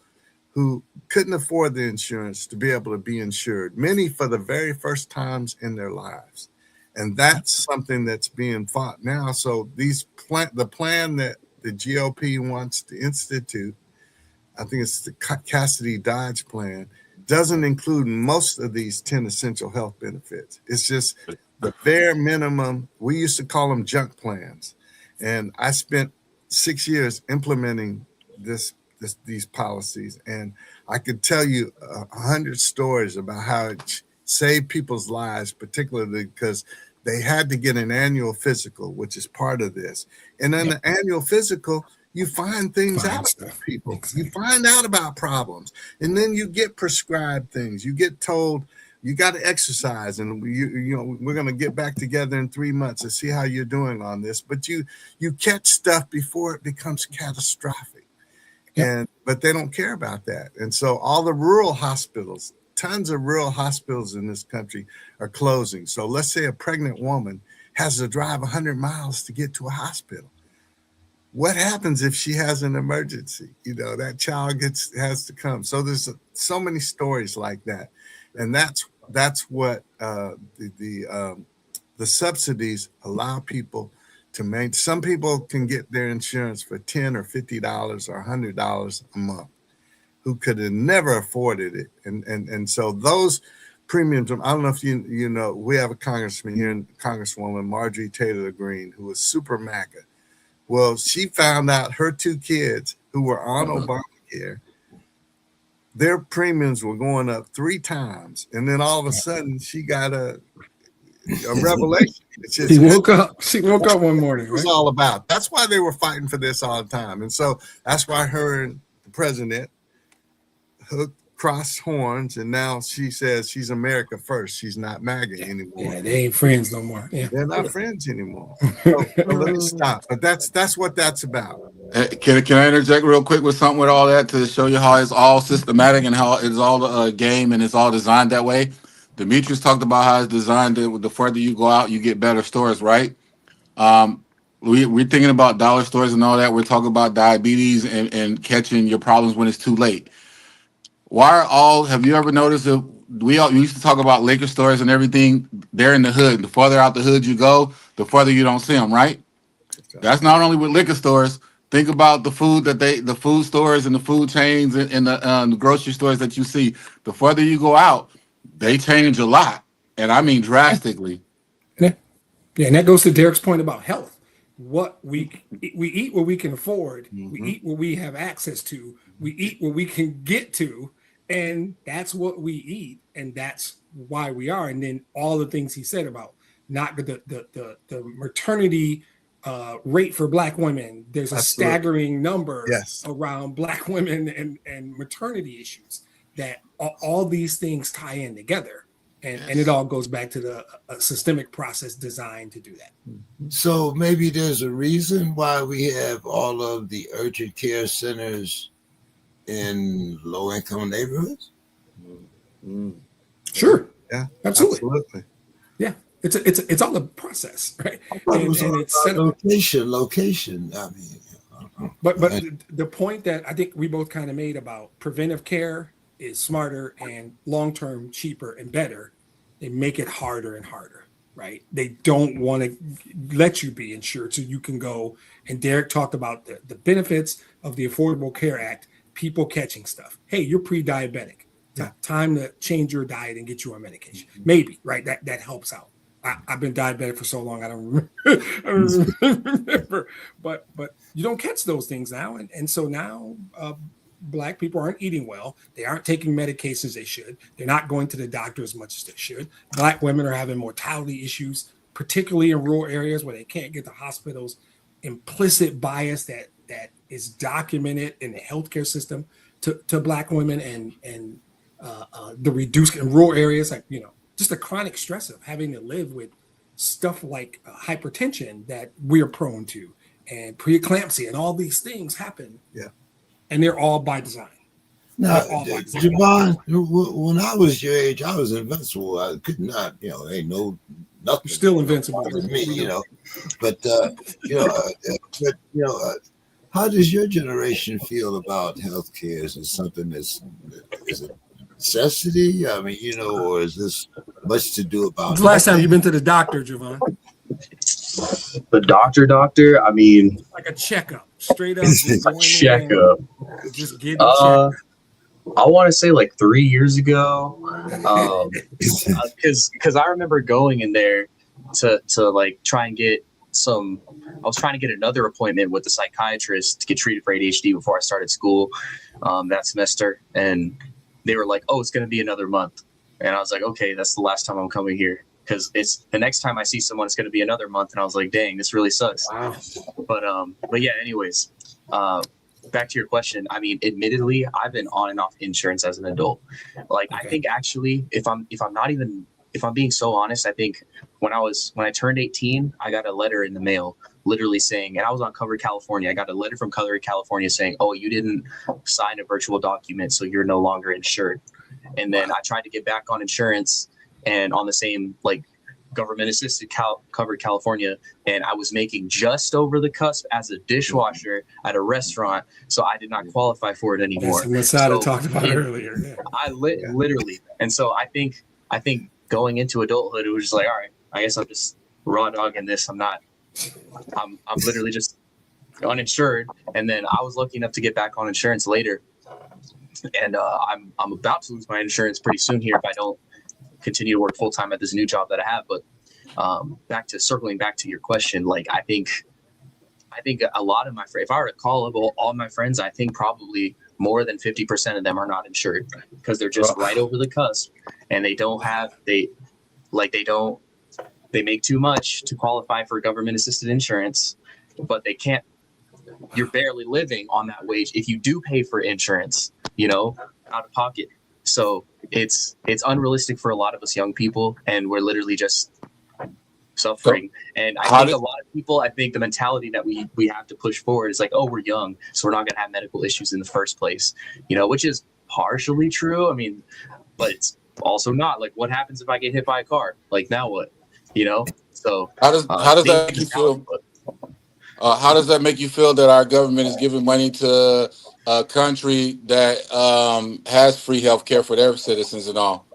who couldn't afford the insurance to be able to be insured, many for the very first times in their lives. And that's something that's being fought now. So the plan that the GOP wants to institute, I think it's the Cassidy Dodge plan, doesn't include most of these 10 essential health benefits. It's just the bare minimum. We used to call them junk plans. And I spent 6 years implementing these policies. And I could tell you 100 stories about how it saved people's lives, particularly because they had to get an annual physical, which is part of this. And then the annual physical, you find things out about people. Exactly. You find out about problems. And then you get prescribed things. You get told you got to exercise, and we're going to get back together in 3 months to see how you're doing on this. But you catch stuff before it becomes catastrophic. But they don't care about that. And so all the rural hospitals, tons of rural hospitals in this country are closing. So let's say a pregnant woman has to drive 100 miles to get to a hospital. What happens if she has an emergency? That child has to come. So there's so many stories like that. And that's what the subsidies allow people to make. Some people can get their insurance for $10 or $50 or $100 a month, who could have never afforded it. And so those premiums, I don't know if you know, we have a congressman here, Congresswoman Marjorie Taylor Greene, who was super MAGA. Well, she found out her 2 kids who were on Obamacare, their premiums were going up 3 times. And then all of a sudden she got a revelation. She woke up one morning. It was all about. That's why they were fighting for this all the time. And so that's why her and the president crossed horns, and now she says she's America first. She's not MAGA anymore. Yeah, they ain't friends no more. Yeah. They're not friends anymore. So let me stop. But that's what that's about. Can I interject real quick with something with all that to show you how it's all systematic and how it's all a game and it's all designed that way? Demetrius talked about how it's designed. The further you go out, you get better stores, right? we're thinking about dollar stores and all that. We're talking about diabetes and catching your problems when it's too late. Have you ever noticed that we used to talk about liquor stores and everything? They're in the hood. The farther out the hood you go, the farther you don't see them, right? That's not only with liquor stores. Think about the food stores and the food chains and the grocery stores that you see. The further you go out, they change a lot, and I mean drastically. Yeah, and that goes to Derek's point about health. What we eat what we can afford. We eat what we have access to. We eat what we can get to, and that's what we eat, and that's why we are. And then all the things he said about not the maternity rate for Black women. There's a staggering number around Black women and maternity issues that all these things tie in together. And it all goes back to the systemic process designed to do that. So maybe there's a reason why we have all of the urgent care centers in low-income neighborhoods. Sure. Yeah, absolutely. Yeah, it's all a process, right? And it's location. I mean, but the point that I think we both kind of made about preventive care is smarter and long-term cheaper and better. They make it harder and harder, right? They don't want to let you be insured so you can go. And Derek talked about the benefits of the Affordable Care Act, people catching stuff. Hey, you're pre-diabetic. Time to change your diet and get you on medication. Maybe, right? That helps out. I've been diabetic for so long, I don't remember. But you don't catch those things now. And so now Black people aren't eating well. They aren't taking medications they should. They're not going to the doctor as much as they should. Black women are having mortality issues, particularly in rural areas where they can't get to hospitals. Implicit bias that is documented in the healthcare system to Black women and the reduced in rural areas, like, just the chronic stress of having to live with stuff like hypertension that we're prone to, and preeclampsia, and all these things happen. Yeah. And they're all by design. Now, Javon, when I was your age, I was invincible. I could not, ain't nothing. You're still invincible with me, But how does your generation feel about healthcare? Is it something is it necessity? I mean, or is this much to do about? The last time you've been to the doctor, Javon? The doctor. I mean, like a checkup, straight up. Checkup. Just get a checkup. I want to say like 3 years ago, because I remember going in there to like try and get some. I was trying to get another appointment with the psychiatrist to get treated for ADHD before I started school that semester, and they were like, "Oh, it's going to be another month," and I was like, "Okay, that's the last time I'm coming here." Because it's the next time I see someone, it's going to be another month. And I was like, dang, this really sucks. Wow. But yeah, anyways, back to your question. I mean, admittedly, I've been on and off insurance as an adult. Like, okay. I think actually, if I'm being so honest, I think when I turned 18, I got a letter in the mail literally saying, and I was on Covered California. I got a letter from Covered California saying, oh, you didn't sign a virtual document, so you're no longer insured. And then I tried to get back on insurance, and on the same like government assisted Covered California, and I was making just over the cusp as a dishwasher at a restaurant, so I did not qualify for it anymore. That's what Masada talked about earlier. Yeah. I literally, and so I think going into adulthood, it was just like, all right, I guess I'm just raw dogging this. I'm literally just uninsured, and then I was lucky enough to get back on insurance later, and I'm about to lose my insurance pretty soon here if I don't continue to work full time at this new job that I have. But circling back to your question, like I think a lot of my friends, if I were to call up all my friends, I think probably more than 50% of them are not insured because they're just right over the cusp, and they make too much to qualify for government assisted insurance, but they can't. You're barely living on that wage if you do pay for insurance, out of pocket. So it's unrealistic for a lot of us young people, and we're literally just suffering. And I think a lot of people, the mentality that we have to push forward is like, oh, we're young, so we're not going to have medical issues in the first place, which is partially true. I mean, but it's also not. Like, what happens if I get hit by a car? Like, now what? So how does that make you feel? How does that make you feel that our government is giving money to a country that has free health care for their citizens and all?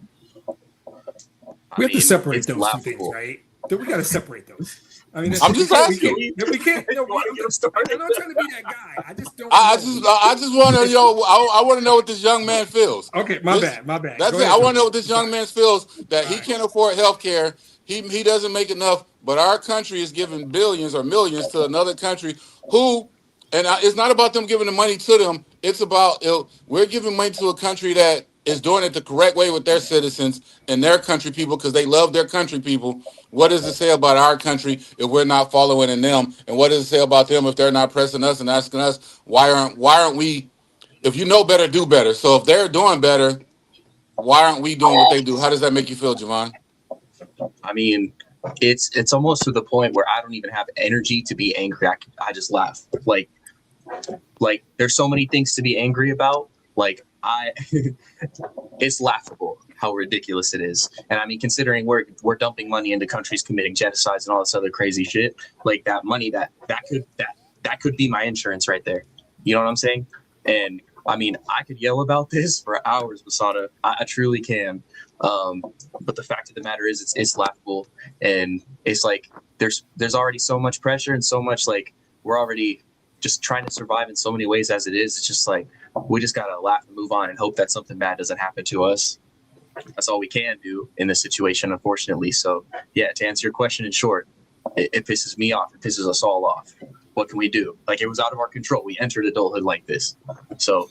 We have to separate it's those two things, laughable. right? We got to separate those. I mean, I'm just asking. We can't. No, Why I'm get him started? not trying to be that guy. I just don't. I know. just want to, I want to know what this young man feels. Okay, my bad. That's Go it. ahead, I want to know George. what this young man feels that he All right. can't afford health care. He doesn't make enough, but our country is giving billions or millions to another country who, and it's not about them giving the money to them. It's about we're giving money to a country that is doing it the correct way with their citizens and their country people because they love their country people. What does it say about our country if we're not following in them? And what does it say about them if they're not pressing us and asking us why aren't we? If you know better, do better. So if they're doing better, why aren't we doing what they do? How does that make you feel, Javon? I mean, it's almost to the point where I don't even have energy to be angry. I just laugh. Like there's so many things to be angry about. Like it's laughable how ridiculous it is. And I mean, considering we're dumping money into countries committing genocides and all this other crazy shit, like that money that could be my insurance right there. You know what I'm saying? And I mean, I could yell about this for hours, Masada. I truly can. But the fact of the matter is, it's laughable, and it's like there's already so much pressure and so much like we're already just trying to survive in so many ways as it is. It's just like we just gotta laugh and move on and hope that something bad doesn't happen to us. That's all we can do in this situation, unfortunately. So yeah, to answer your question in short, it pisses me off. It pisses us all off. What can we do? Like, it was out of our control. We entered adulthood like this. So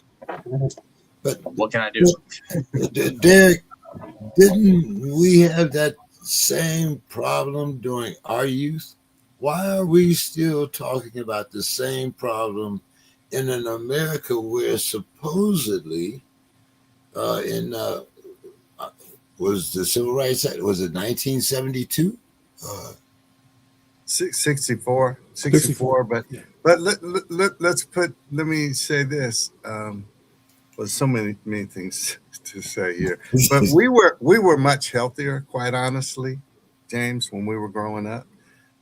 But what can I do? Derek, didn't we have that same problem during our youth? Why are we still talking about the same problem in an America where supposedly was the Civil Rights Act, was it 1972? 64, but Yeah. let me say this. Well, so many things to say here, but we were much healthier, quite honestly, James, when we were growing up.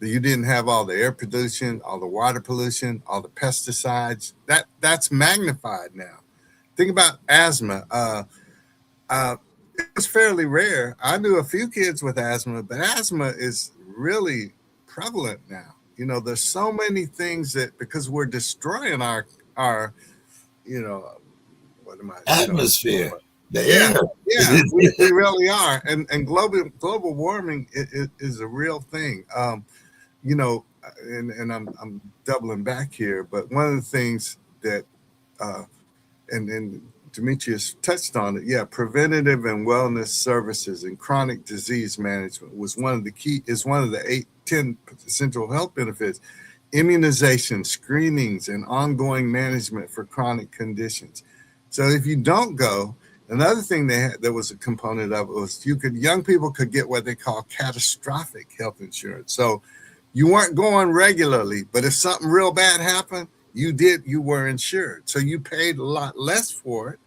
You didn't have all the air pollution, all the water pollution, all the pesticides. That's magnified now. Think about asthma. It was fairly rare. I knew a few kids with asthma, but asthma is really prevalent now. You know, there's so many things that because we're destroying our what am I? Atmosphere, the air. Yeah, we really are. And global warming is a real thing. And I'm doubling back here, but one of the things that and Demetrius touched on it. Yeah, preventative and wellness services and chronic disease management is one of the 10 essential health benefits. Immunization, screenings, and ongoing management for chronic conditions. So if you don't go, another thing that was a component of it was young people could get what they call catastrophic health insurance. So you weren't going regularly, but if something real bad happened, you were insured. So you paid a lot less for it.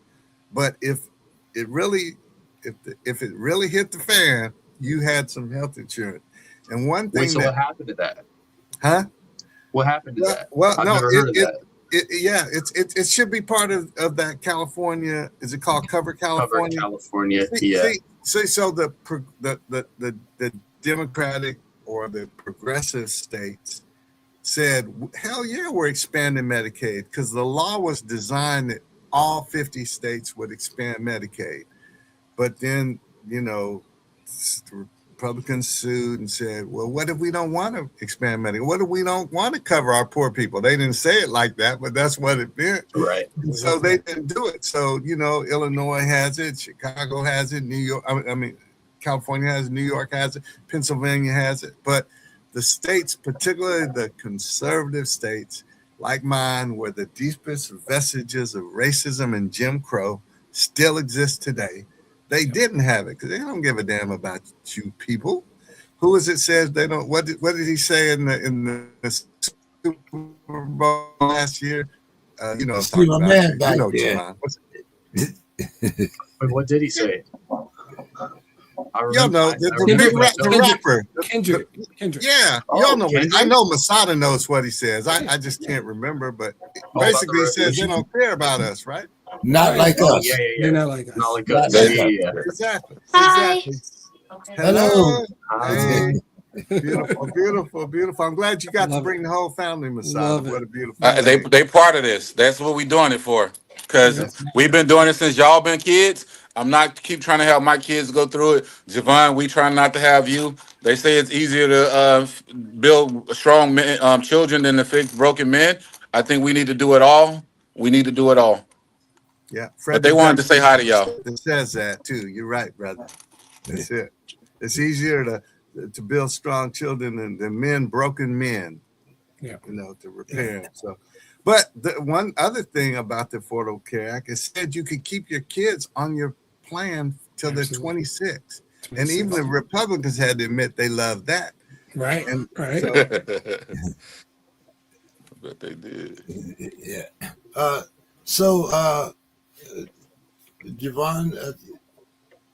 But if it really hit the fan, you had some health insurance. And one thing what happened to that? Huh? What happened to that? Well, I've no, never heard of that. It should be part of that California. Is it called Cover California? Cover California. Yeah. So the Democratic or the progressive states said, hell yeah, we're expanding Medicaid, because the law was designed that all 50 states would expand Medicaid. But then, the Republicans sued and said, well, what if we don't want to expand Medicaid? What if we don't want to cover our poor people? They didn't say it like that, but that's what it meant. Right. So they didn't do it. So, Illinois has it, Chicago has it, New York, California has it, New York has it, Pennsylvania has it. But the states, particularly the conservative states like mine, where the deepest vestiges of racism and Jim Crow still exist today, they didn't have it because they don't give a damn about you people. Who is it says they don't? What did he say in the Super Bowl last year? See my man back there. What did he say? I Y'all remember. know I the remember that the show. rapper. Kendrick. Yeah, Oh, y'all know. I Kendrick? know Masada knows what he says. I just can't remember, but All about basically he the says they revolution. don't care about us, right? Not like Oh us. yeah, yeah, They're yeah. not like us. Not like Not us. like Yeah, us. yeah, yeah. Exactly. Hi. Exactly. Hello. Hey. Beautiful, beautiful, beautiful. I'm glad you got to Love bring the whole family, Masada. Love What it. a beautiful They thing. they part of this. That's what we doing it for. Because Yeah. we've been doing it since y'all been kids. I'm not keep trying to help my kids go through it. Javon, we trying not to have you. They say it's easier to build strong men, children than to fix broken men. I think we need to do it all. We need to do it all. Yeah, But they Frederick wanted to say hi to Douglass y'all. says that too. You're right, brother. That's it. It's easier to build strong children than men, broken men. Yeah. To repair them. So, but the one other thing about the Affordable Care Act, it said you could keep your kids on your plan till they're Absolutely. 26. And 26. even the Republicans had to admit they love that. Right. And Right. so, But they did. Yeah. Javon,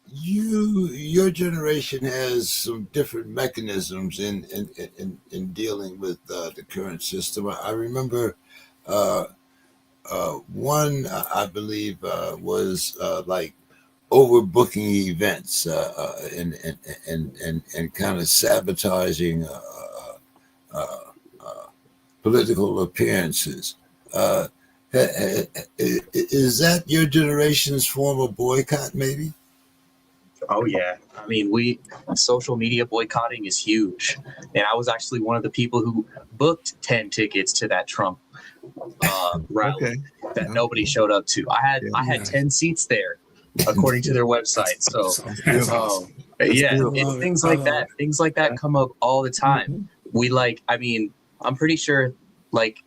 your generation has some different mechanisms in dealing with the current system. I remember one, I believe, was like overbooking events and kind of sabotaging uh, political appearances. Uh, is that your generation's form of boycott, maybe? Oh yeah. I mean, social media boycotting is huge, and I was actually one of the people who booked 10 tickets to that Trump rally okay. that nobody showed up to. I had 10 seats there, according to their website. So, That's awesome. yeah, beautiful. it's things like that. Things like that come up all the time. I'm pretty sure, like,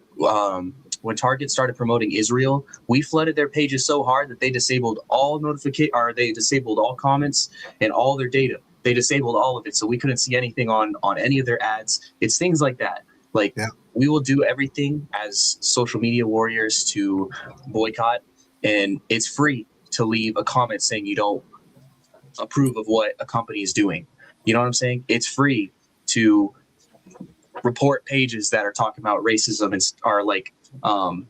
when Target started promoting Israel, we flooded their pages so hard that they disabled all they disabled all comments and all their data. They disabled all of it, so we couldn't see anything on any of their ads. It's things like that. Like, we will do everything as social media warriors to boycott, and it's free to leave a comment saying you don't approve of what a company is doing. You know what I'm saying? It's free to report pages that are talking about racism and are like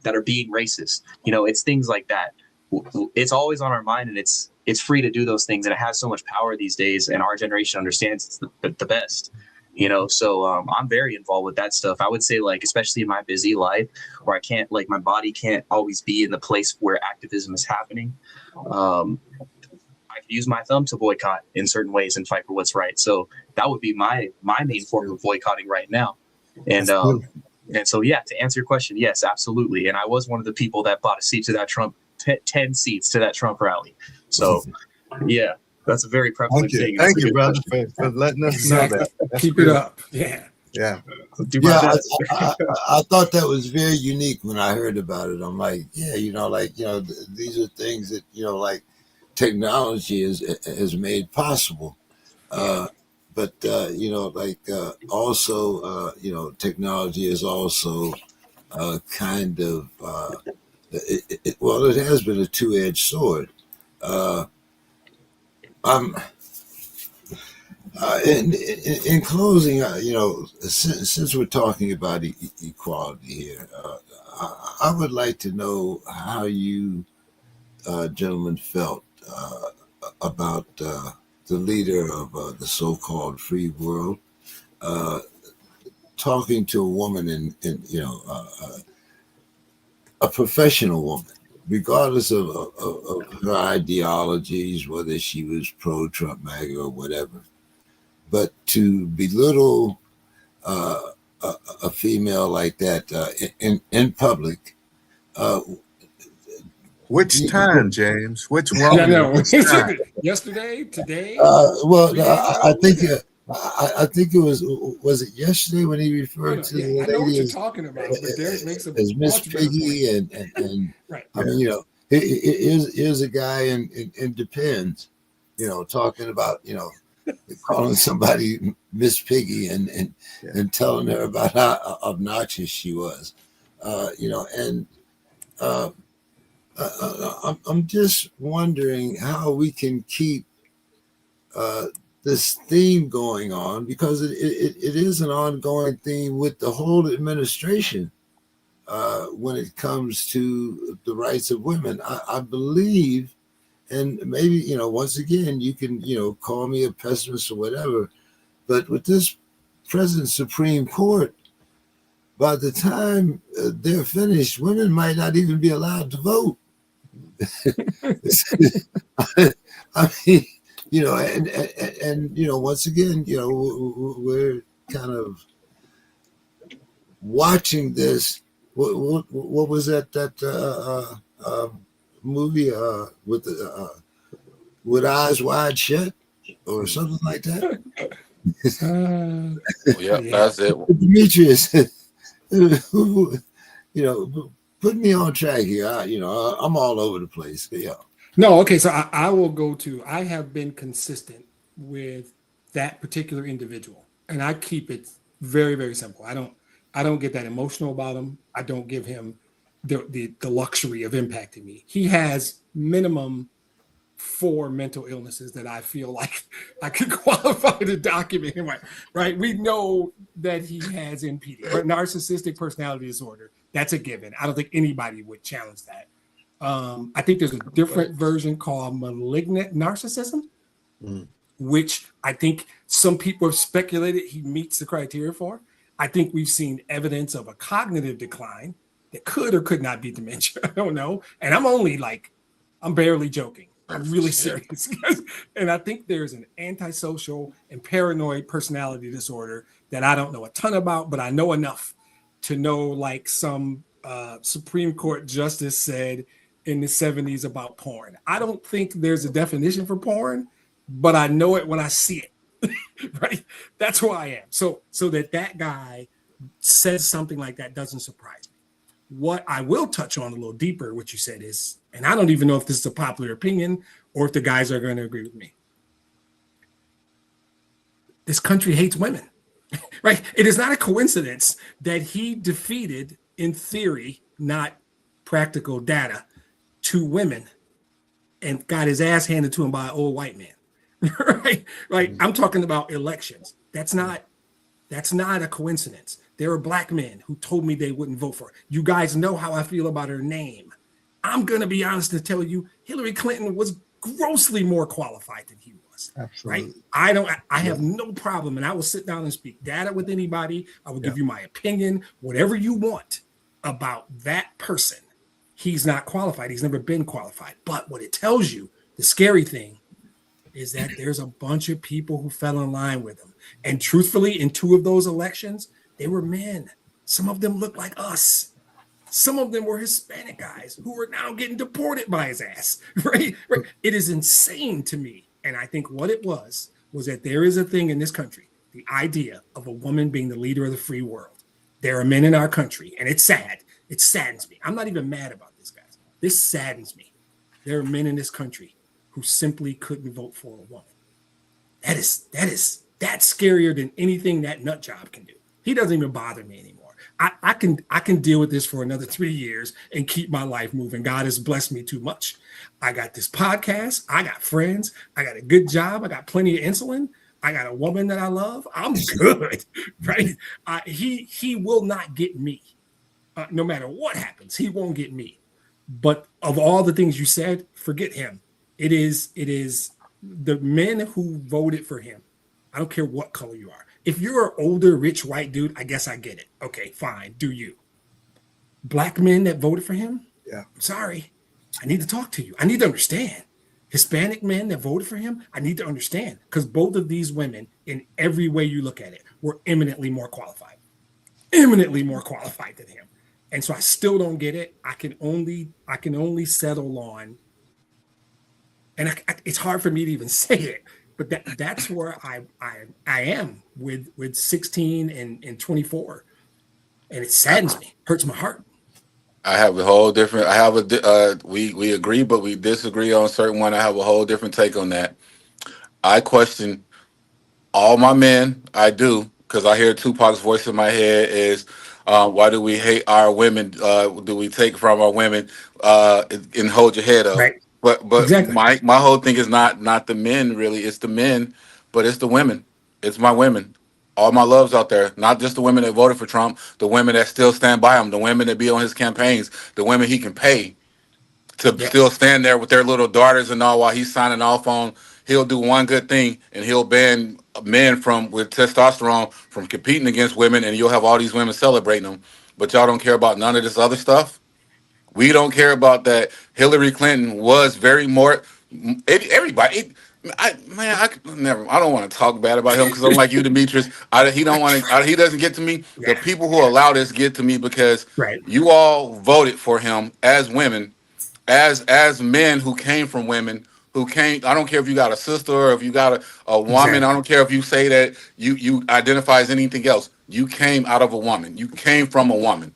that are being racist. It's things like that. It's always on our mind, and it's free to do those things, and it has so much power these days, and our generation understands it's the best. So I'm very involved with that stuff. I would say, like, especially in my busy life where I can't, like, my body can't always be in the place where activism is happening. I could use my thumb to boycott in certain ways and fight for what's right. So that would be my main form of boycotting right now. And so, yeah, to answer your question, yes, absolutely. And I was one of the people that bought a seat to that Trump, 10 seats to that Trump rally. So, yeah, that's a very prevalent thing. Thank you, brother, for letting us know that. Keep it up. Yeah. Yeah. I thought that was very unique when I heard about it. I'm like, yeah, these are things that, like technology has made possible. But also, technology is also kind of, it has been a two-edged sword. I'm in closing, since we're talking about equality here, I would like to know how you gentlemen felt about the leader of the so-called free world talking to a woman a professional woman, regardless of her ideologies, whether she was pro-Trump, MAGA, or whatever, but to belittle a female like that in public. Which time, James? Which I woman? know. Which time? Yesterday, today. I think it was it yesterday when he referred to the I know what lady you're talking about, but Derek makes a as Miss much better Piggy point. and Right. I mean, here's a guy in Depends, talking about, calling somebody Miss Piggy and telling her about how obnoxious she was, and I'm just wondering how we can keep this theme going on, because it is an ongoing theme with the whole administration when it comes to the rights of women. I believe, and maybe, once again, you can, call me a pessimist or whatever, but with this present Supreme Court, by the time they're finished, women might not even be allowed to vote. I mean, and once again, we're kind of watching this. What was that movie with Eyes Wide Shut or something like that? Yeah, that's it. Demetrius, put me on track here. I'm all over the place. Yeah. No, okay. So I will go to. I have been consistent with that particular individual, and I keep it very, very simple. I don't get that emotional about him. I don't give him the luxury of impacting me. He has minimum 4 mental illnesses that I feel like I could qualify to document him. Right? We know that he has NPD, or narcissistic personality disorder. That's a given. I don't think anybody would challenge that. I think there's a different version called malignant narcissism, which I think some people have speculated he meets the criteria for. I think we've seen evidence of a cognitive decline that could or could not be dementia. I don't know. And I'm barely joking. I'm really serious. And I think there's an antisocial and paranoid personality disorder that I don't know a ton about, but I know enough to know, like some Supreme Court justice said in the 70s about porn. I don't think there's a definition for porn, but I know it when I see it. Right? That's who I am. So that guy says something like that doesn't surprise me. What I will touch on a little deeper, what you said is, and I don't even know if this is a popular opinion or if the guys are going to agree with me. This country hates women, right? It is not a coincidence that he defeated, in theory, not practical data, 2 women and got his ass handed to him by an old white man. Right? Like, I'm talking about elections. That's not a coincidence. There are black men who told me they wouldn't vote for her. You guys know how I feel about her name. I'm going to be honest and tell you, Hillary Clinton was grossly more qualified than he was. Absolutely. Right? I have no problem, and I will sit down and speak data with anybody. I will give you my opinion, whatever you want about that person. He's not qualified. He's never been qualified. But what it tells you, the scary thing, is that there's a bunch of people who fell in line with him. And truthfully, in 2 of those elections, they were men. Some of them looked like us. Some of them were Hispanic guys who were now getting deported by his ass. Right? It is insane to me. And I think what it was that there is a thing in this country, the idea of a woman being the leader of the free world. There are men in our country, and it's sad. It saddens me. I'm not even mad about this, guys. This saddens me. There are men in this country who simply couldn't vote for a woman. That's scarier than anything that nut job can do. He doesn't even bother me anymore. I can deal with this for another 3 years and keep my life moving. God has blessed me too much. I got this podcast. I got friends. I got a good job. I got plenty of insulin. I got a woman that I love. I'm good, right? He will not get me. No matter what happens, he won't get me. But of all the things you said, forget him. It is the men who voted for him. I don't care what color you are. If you're an older, rich, white dude, I guess I get it. Okay, fine. Do you? Black men that voted for him? Yeah. I'm sorry. I need to talk to you. I need to understand. Hispanic men that voted for him, I need to understand. Because both of these women, in every way you look at it, were eminently more qualified. Eminently more qualified than him. And so I still don't get it. I can only settle on, and it's hard for me to even say it, but that's where I am with 16 and 24, and it saddens me, hurts my heart. I have a whole different. We agree, but we disagree on certain one. I have a whole different take on that. I question all my men. I do, because I hear Tupac's voice in my head is, why do we hate our women? Do we take from our women? And hold your head up. Right. But exactly. my whole thing is not the men really. It's the men but it's the women. It's my women. All my loves out there, not just the women that voted for Trump, the women that still stand by him, the women that be on his campaigns, the women he can pay to Yeah. still stand there with their little daughters and all while he's signing off on. He'll do one good thing and he'll ban men from with testosterone from competing against women, and you'll have all these women celebrating them. But y'all don't care about none of this other stuff. We don't care about that. Hillary Clinton was very more. Everybody, never. I don't want to talk bad about him because I'm like you, Demetrius. He don't want to. He doesn't get to me. The Yeah. people who allow this get to me because Right. you all voted for him as women, as men who came from women who came. I don't care if you got a sister or if you got a woman. Exactly. I don't care if you say that you identify as anything else. You came out of a woman. You came from a woman.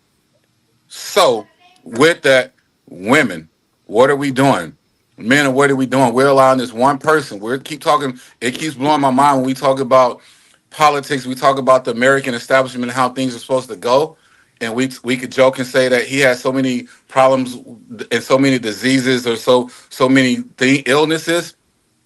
So, with that, women, what are we doing? Men, what are we doing? We're allowing this one person. We keep talking. It keeps blowing my mind when we talk about politics. We talk about the American establishment and how things are supposed to go. And we could joke and say that he has so many problems and so many diseases or so many illnesses,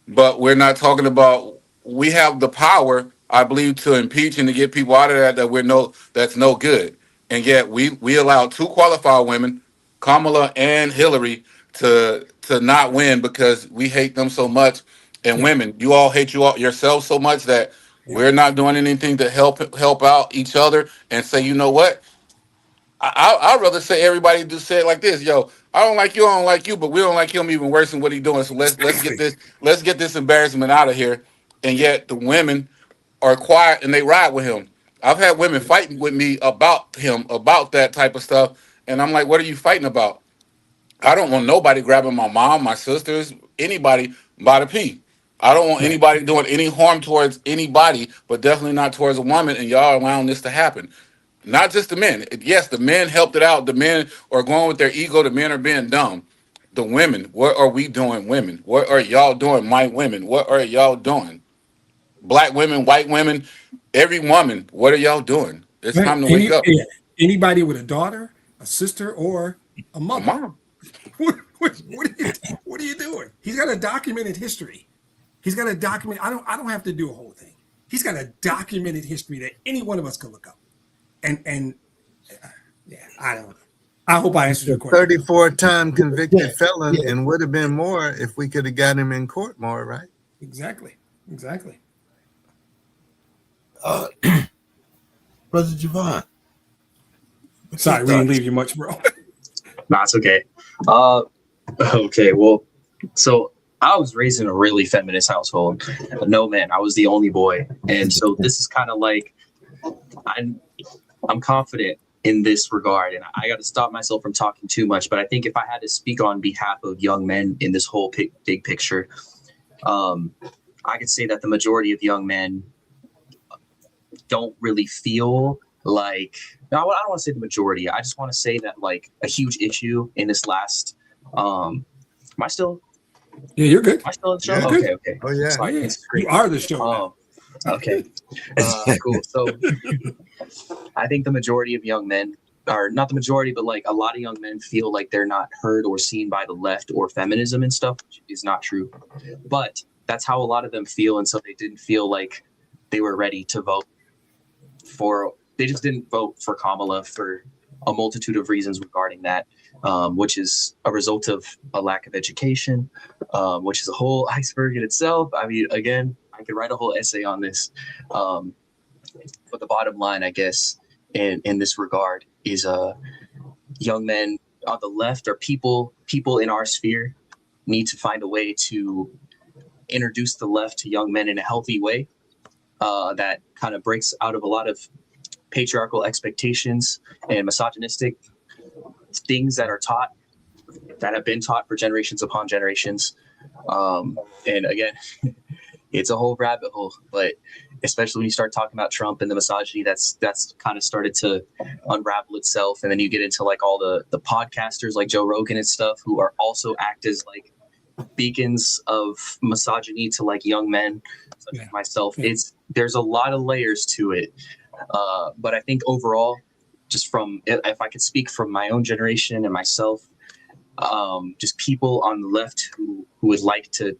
but we're not talking about. We have the power, I believe, to impeach and to get people out of that's no good. And yet we allowed two qualified women, Kamala and Hillary, to not win because we hate them so much. And Yeah. women, you all hate yourselves so much that Yeah. we're not doing anything to help out each other and say, you know what? I'd rather say everybody just say it like this, yo. I don't like you, I don't like you, but we don't like him even worse than what he's doing. So Exactly. let's get this embarrassment out of here. And yet the women are quiet and they ride with him. I've had women fighting with me about him, about that type of stuff. And I'm like, what are you fighting about? I don't want nobody grabbing my mom, my sisters, anybody by the pee. I don't want Right. anybody doing any harm towards anybody, but definitely not towards a woman. And y'all allowing this to happen. Not just the men. Yes, the men helped it out. The men are going with their ego. The men are being dumb. The women, what are we doing, women? What are y'all doing, my women? What are y'all doing? Black women, white women, every woman, what are y'all doing? It's Right. time to wake up. Anybody with a daughter, a sister, or a A mother. mom. What are you doing? He's got a documented history. He's got a document. I don't have to do a whole thing. He's got a documented history that any one of us can look up. And yeah, I don't know. I hope I answered your question. 34-time convicted Yeah, felon, yeah. and would have been more if we could have got him in court more, right? Exactly. Brother Javon. Sorry, we didn't leave you much, bro. Nah, it's okay. Okay, well, so I was raised in a really feminist household. No man, I was the only boy, and so this is kind of like I'm confident in this regard, and I got to stop myself from talking too much. But I think if I had to speak on behalf of young men in this whole big picture, I could say that the majority of young men don't really feel like. No, I don't want to say the majority. I just want to say that like a huge issue in this last. Am I still? Yeah, you're good. Am I still in the show? Yeah. Okay. Oh, yeah. Sorry, Yeah, it's great. you are the show now. Okay. Cool. So I think the majority of young men, or not the majority, but like a lot of young men feel like they're not heard or seen by the left or feminism and stuff, which is not true. But that's how a lot of them feel. And so they didn't feel like they were ready to vote for, they just didn't vote for Kamala for a multitude of reasons regarding that, which is a result of a lack of education, which is a whole iceberg in itself. I mean, again, I could write a whole essay on this. But the bottom line, I guess, in this regard is young men on the left or people in our sphere need to find a way to introduce the left to young men in a healthy way that kind of breaks out of a lot of patriarchal expectations and misogynistic things that are taught, that have been taught for generations upon generations. And again, it's a whole rabbit hole, but especially when you start talking about Trump and the misogyny, that's kind of started to unravel itself. And then you get into like all the podcasters like Joe Rogan and stuff who are also act as like beacons of misogyny to like young men such as myself. There's a lot of layers to it. But I think overall, just from, if I could speak from my own generation and myself, just people on the left who would like to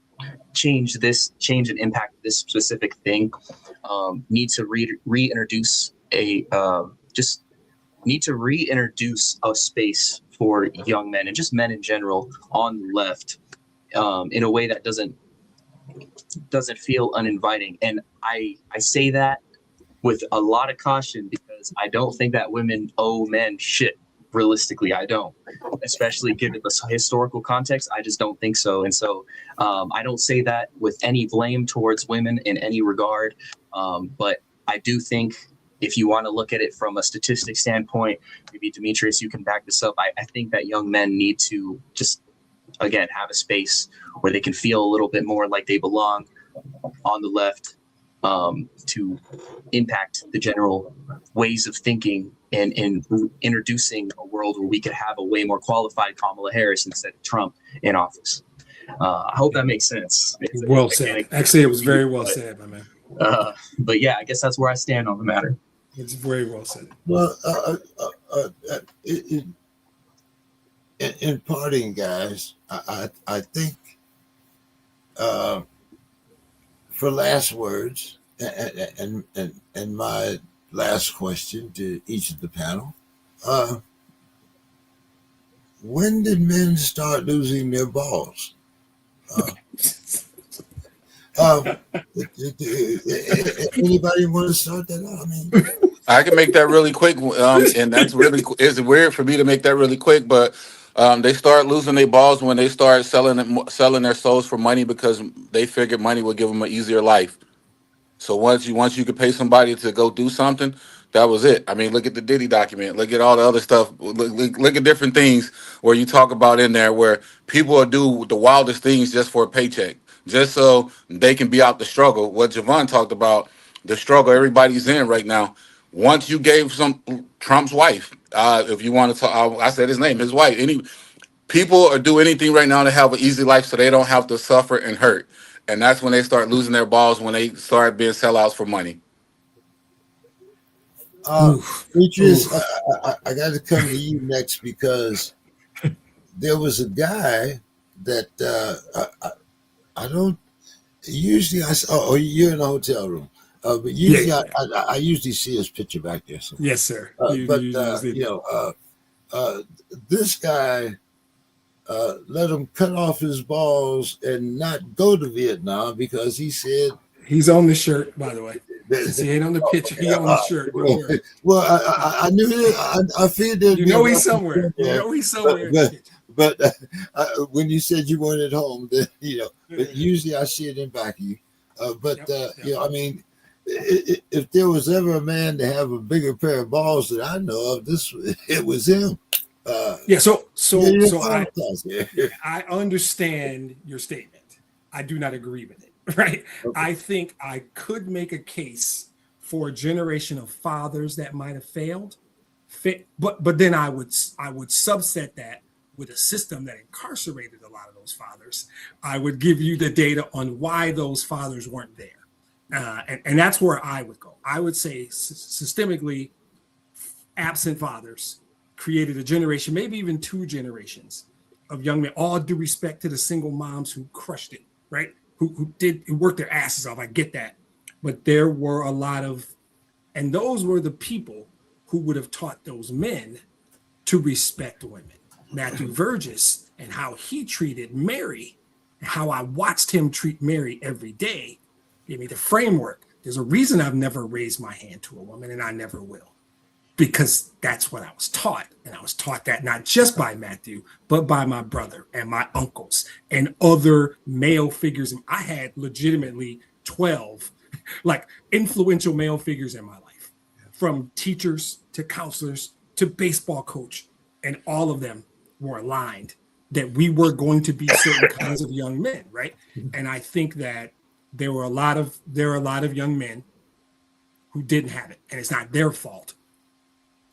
change and impact this specific thing, need to reintroduce a space for young men and just men in general on the left, in a way that doesn't feel uninviting. And I say that with a lot of caution, because I don't think that women owe men shit. Realistically, I don't, especially given the historical context. I just don't think so. And so I don't say that with any blame towards women in any regard. But I do think, if you want to look at it from a statistic standpoint, maybe Demetrius, you can back this up. I think that young men need to just, again, have a space where they can feel a little bit more like they belong on the left, to impact the general ways of thinking and introducing a world where we could have a way more qualified Kamala Harris instead of Trump in office. I hope that makes sense. Well said. Actually, it was very well said, my man. But yeah, I guess that's where I stand on the matter. It's very well said. Well, in parting, guys, I think for last words and my last question to each of the panel, when did men start losing their balls? Anybody want to start that out? I mean, I can make that really quick, and that's really it's weird for me to make that really quick, but they start losing their balls when they start selling their souls for money, because they figured money would give them an easier life. So once you could pay somebody to go do something, that was it. I mean, look at the Diddy document. Look at all the other stuff. Look at different things where you talk about in there where people will do the wildest things just for a paycheck, just so they can be out the struggle. What Javon talked about, the struggle everybody's in right now. Once you gave Trump's wife, if you want to talk, I said his name, his wife. People are do anything right now to have an easy life so they don't have to suffer and hurt. And that's when they start losing their balls, when they start being sellouts for money. Demetrius, I got to come to you next, because there was a guy that I don't usually you're in a hotel room, but usually I usually see his picture back there. So. Yes, sir. This guy let him cut off his balls and not go to Vietnam because he said he's on the shirt, by the way. He ain't on the picture. He on the shirt. Well, I knew it. I figured that he's somewhere. He's somewhere. But when you said you weren't at home, then but usually I see it in back of you. I mean, if there was ever a man to have a bigger pair of balls that I know of, it was him. I understand your statement. I do not agree with it. Right. Okay. I think I could make a case for a generation of fathers that might have failed, but then I would subset that with a system that incarcerated a lot of those fathers. I would give you the data on why those fathers weren't there, and that's where I would go. I would say systemically absent fathers created a generation, maybe even two generations of young men. All due respect to the single moms who crushed it, right? Who worked their asses off. I get that. But there were a lot of, and those were the people who would have taught those men to respect women. Matthew Vergis and how he treated Mary, and how I watched him treat Mary every day, gave me the framework. There's a reason I've never raised my hand to a woman, and I never will. Because that's what I was taught. And I was taught that not just by Matthew, but by my brother and my uncles and other male figures. And I had legitimately 12 like influential male figures in my life, from teachers to counselors to baseball coach. And all of them were aligned that we were going to be certain kinds of young men, right? And I think that there are a lot of young men who didn't have it, and it's not their fault.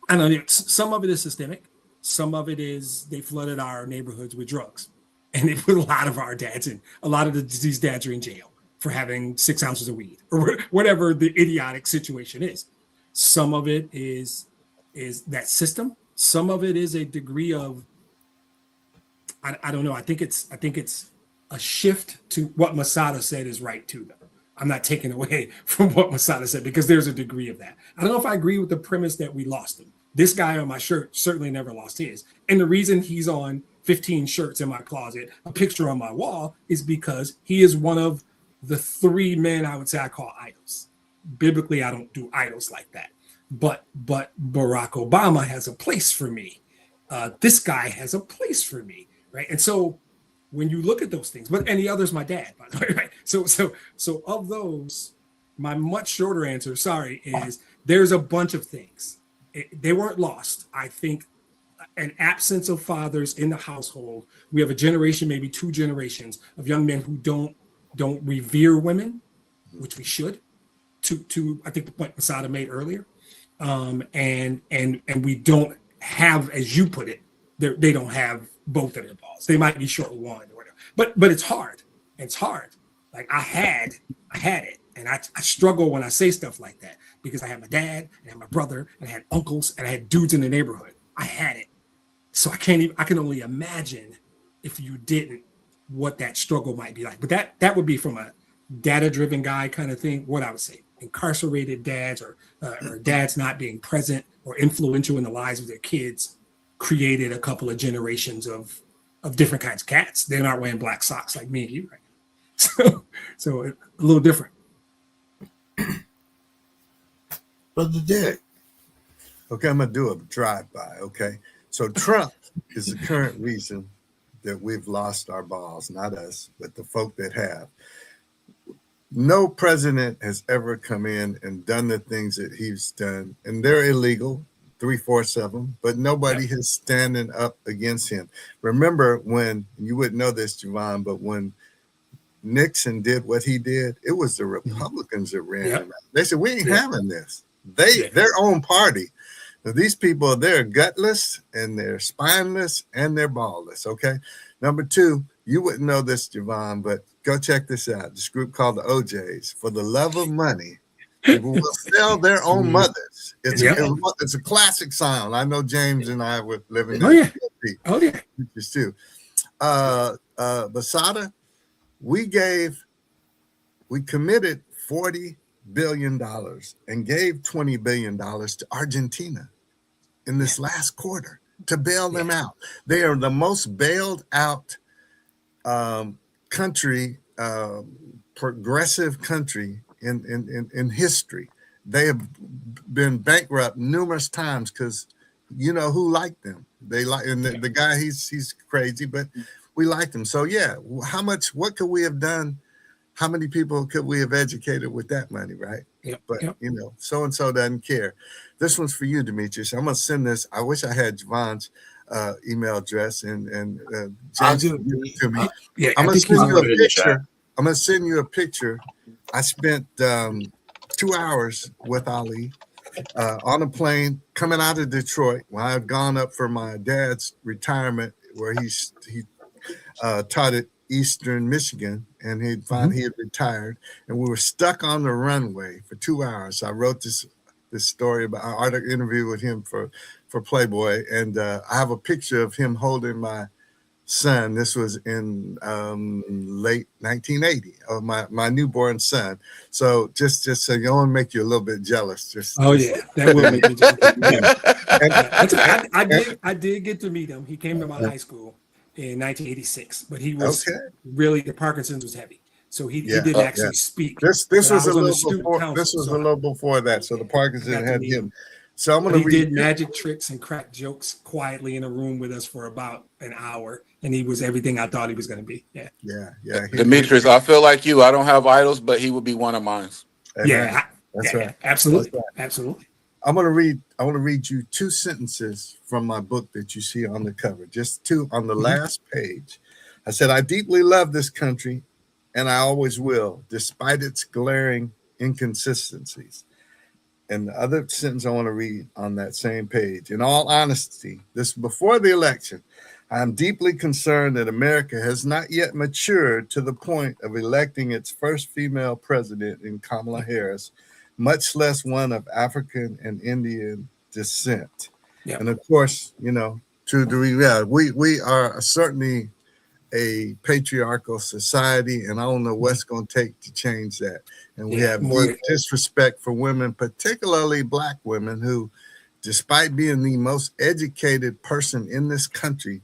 I know some of it is systemic. Some of it is they flooded our neighborhoods with drugs, and they put a lot of our dads in. A lot of these dads are in jail for having 6 ounces of weed or whatever the idiotic situation is. Some of it is that system. Some of it is a degree of I don't know. I think it's a shift to what Masada said is right too, though. I'm not taking away from what Masada said because there's a degree of that. I don't know if I agree with the premise that we lost him. This guy on my shirt certainly never lost his. And the reason he's on 15 shirts in my closet, a picture on my wall, is because he is one of the 3 men I would say I call idols. Biblically, I don't do idols like that. But Barack Obama has a place for me. This guy has a place for me, right? And so when you look at those things, and the other's my dad, by the way, right? So of those, my much shorter answer, is there's a bunch of things. They weren't lost. I think an absence of fathers in the household. We have a generation, maybe 2 generations of young men who don't revere women, which we should. To I think the point Masada made earlier, and we don't have, as you put it, they don't have both of their balls. They might be short one or whatever. But it's hard. It's hard. Like I had it, and I struggle when I say stuff like that because I had my dad and I had my brother and I had uncles and I had dudes in the neighborhood. I had it, so I can only imagine if you didn't what that struggle might be like. But that would be from a data-driven guy kind of thing. What I would say, incarcerated dads or dads not being present or influential in the lives of their kids created a couple of generations of different kinds of cats. They're not wearing black socks like me and you right now. So a little different. Brother Derek. Okay, I'm gonna do a drive-by. Okay, so Trump is the current reason that we've lost our balls, not us, but the folk that have. No president has ever come in and done the things that he's done, and they're illegal, 3/4 of them, but nobody is standing up against him. Remember when, you wouldn't know this, Javon, but when Nixon did what he did, it was the Republicans that ran him out. They said, we ain't having this. Their own party. Now, these people, they're gutless and they're spineless and they're ballless. Okay. Number 2, you wouldn't know this, Javon, but go check this out. This group called the OJs. For the love of money, people will sell their own mothers. It's a classic sound. I know James and I were living there. Oh yeah. Too. Basada, we committed $40 billion and gave $20 billion to Argentina in this last quarter to bail them out. They are the most bailed out country, progressive country in history. They have been bankrupt numerous times because you know who liked them. They like, and the guy, he's crazy, but we liked him. So yeah, what could we have done? How many people could we have educated with that money, right? But you know, so and so doesn't care. This one's for you, Demetrius. I'm gonna send this. I wish I had Javon's email address and James give it to me. I'm gonna send you a picture. I'm gonna send you a picture. I spent 2 hours with Ali on a plane coming out of Detroit when I had gone up for my dad's retirement, where he taught at Eastern Michigan, and he had retired, and we were stuck on the runway for 2 hours. So I wrote this story about our interview with him for Playboy, and I have a picture of him holding my son. This was in late 1980 of my newborn son. So just so you don't make you a little bit jealous. That will make me jealous. I did get to meet him. He came to my high school in 1986, but he was really, the Parkinson's was heavy, so he didn't actually speak. This was a little before that, so the Parkinson's had him. So I'm going to read. He did magic tricks and crack jokes quietly in a room with us for about an hour, and he was everything I thought he was going to be. Yeah. Demetrius, I feel like you. I don't have idols, but he would be one of mine. That's right. Absolutely. I want to read you 2 sentences from my book that you see on the cover. Just 2 on the last page. I said, I deeply love this country, and I always will, despite its glaring inconsistencies. And the other sentence I want to read on that same page. In all honesty, this before the election, I am deeply concerned that America has not yet matured to the point of electing its first female president in Kamala Harris, much less one of African and Indian descent. And of course, you know, to the reality, we are certainly a patriarchal society, and I don't know what's going to take to change that. And we have more- deep disrespect for women, particularly Black women, who, despite being the most educated person in this country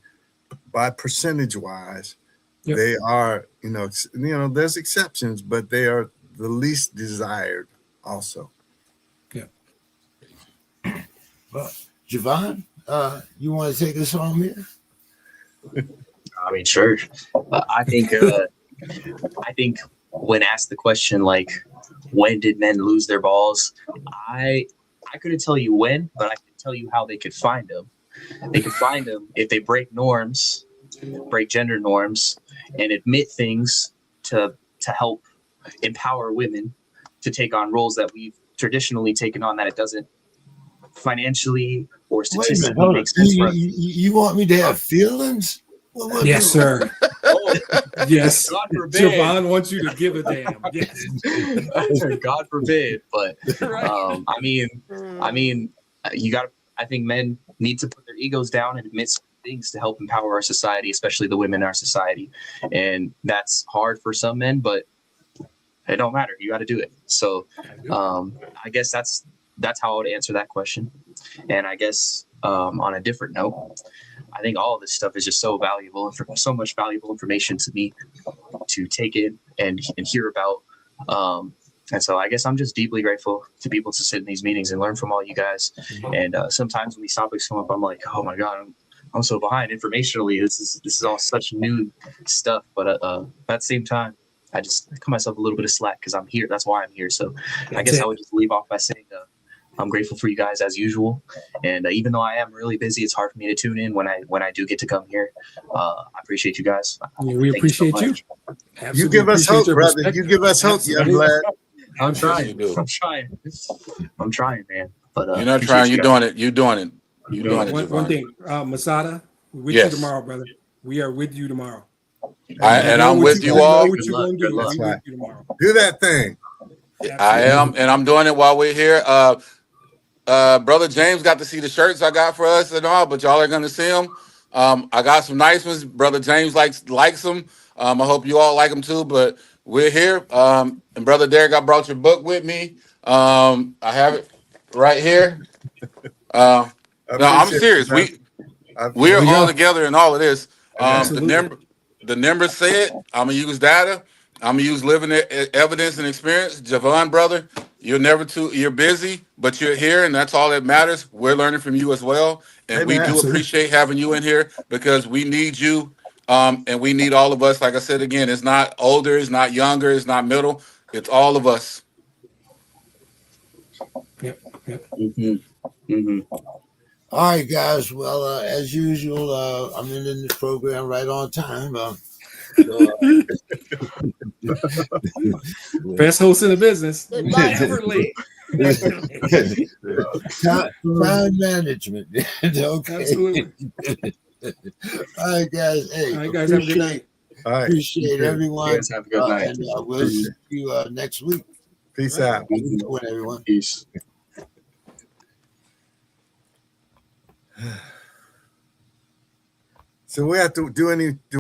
by percentage wise, Yep. they are, there's exceptions, but they are the least desired also. Well, Javon, you want to take us home here? I mean, sure. I think when asked the question, like, when did men lose their balls? I couldn't tell you when, but I can tell you how they could find them. They could find them if they break norms, break gender norms, and admit things to help empower women to take on roles that we've traditionally taken on that it doesn't financially or Wait a minute, statistically hold on. make sense for us. You want me to have feelings? What Yes, sir. Oh, Yes. God forbid. Javon wants you to give a damn. Yes. God forbid. But Right. I mean, I think men need to put their egos down and admit things to help empower our society, especially the women in our society. And that's hard for some men, but it don't matter. You got to do it. So I guess that's how I would answer that question. And I guess on a different note, I think all of this stuff is just so valuable and for so much valuable information to me to take in and hear about. And so I guess I'm just deeply grateful to be able to sit in these meetings and learn from all you guys. And sometimes when these topics come up, I'm like, oh my God, I'm so behind informationally. This is all such new stuff. But at the same time, I just cut myself a little bit of slack because I'm here. That's why I'm here. So I guess I would just leave off by saying I'm grateful for you guys as usual. And even though I am really busy, it's hard for me to tune in when I do get to come here. I appreciate you guys. Yeah, we appreciate you. You give us hope, brother. You give us hope, young lad. I'm trying. You do. I'm trying, man. But You're not trying. You're doing it. You're doing it. You're doing it. One thing, Masada, we're with Yes. you tomorrow, brother. We are with you tomorrow. I'm with you I all. know what you're going to do. That's We're right. with you tomorrow. Do that thing. I am, and I'm doing it while we're here. Brother James got to see the shirts I got for us and all, but y'all are gonna see them. I got some nice ones. Brother James likes them. I hope you all like them too. But we're here. And Brother Derek, I brought your book with me. I have it right here. No, I'm serious. We are all together in all of this. The numbers say it. I'm gonna use data. I'm gonna use living evidence and experience. Javon, brother, you're busy, but you're here, and that's all that matters. We're learning from you as well, and we do appreciate having you in here because we need you, and we need all of us. Like I said again, it's not older, it's not younger, it's not middle. It's all of us. Yep. All right, guys. Well, as usual, I'm ending this program right on time. Best host in the business. Never late. Time management. Okay. Absolutely. All right, guys. Hey, All right, guys, have a good night. All right. Appreciate everyone. You guys have a good night. And we'll see you next week. Peace out. Have a good one, everyone. Peace. So we have to do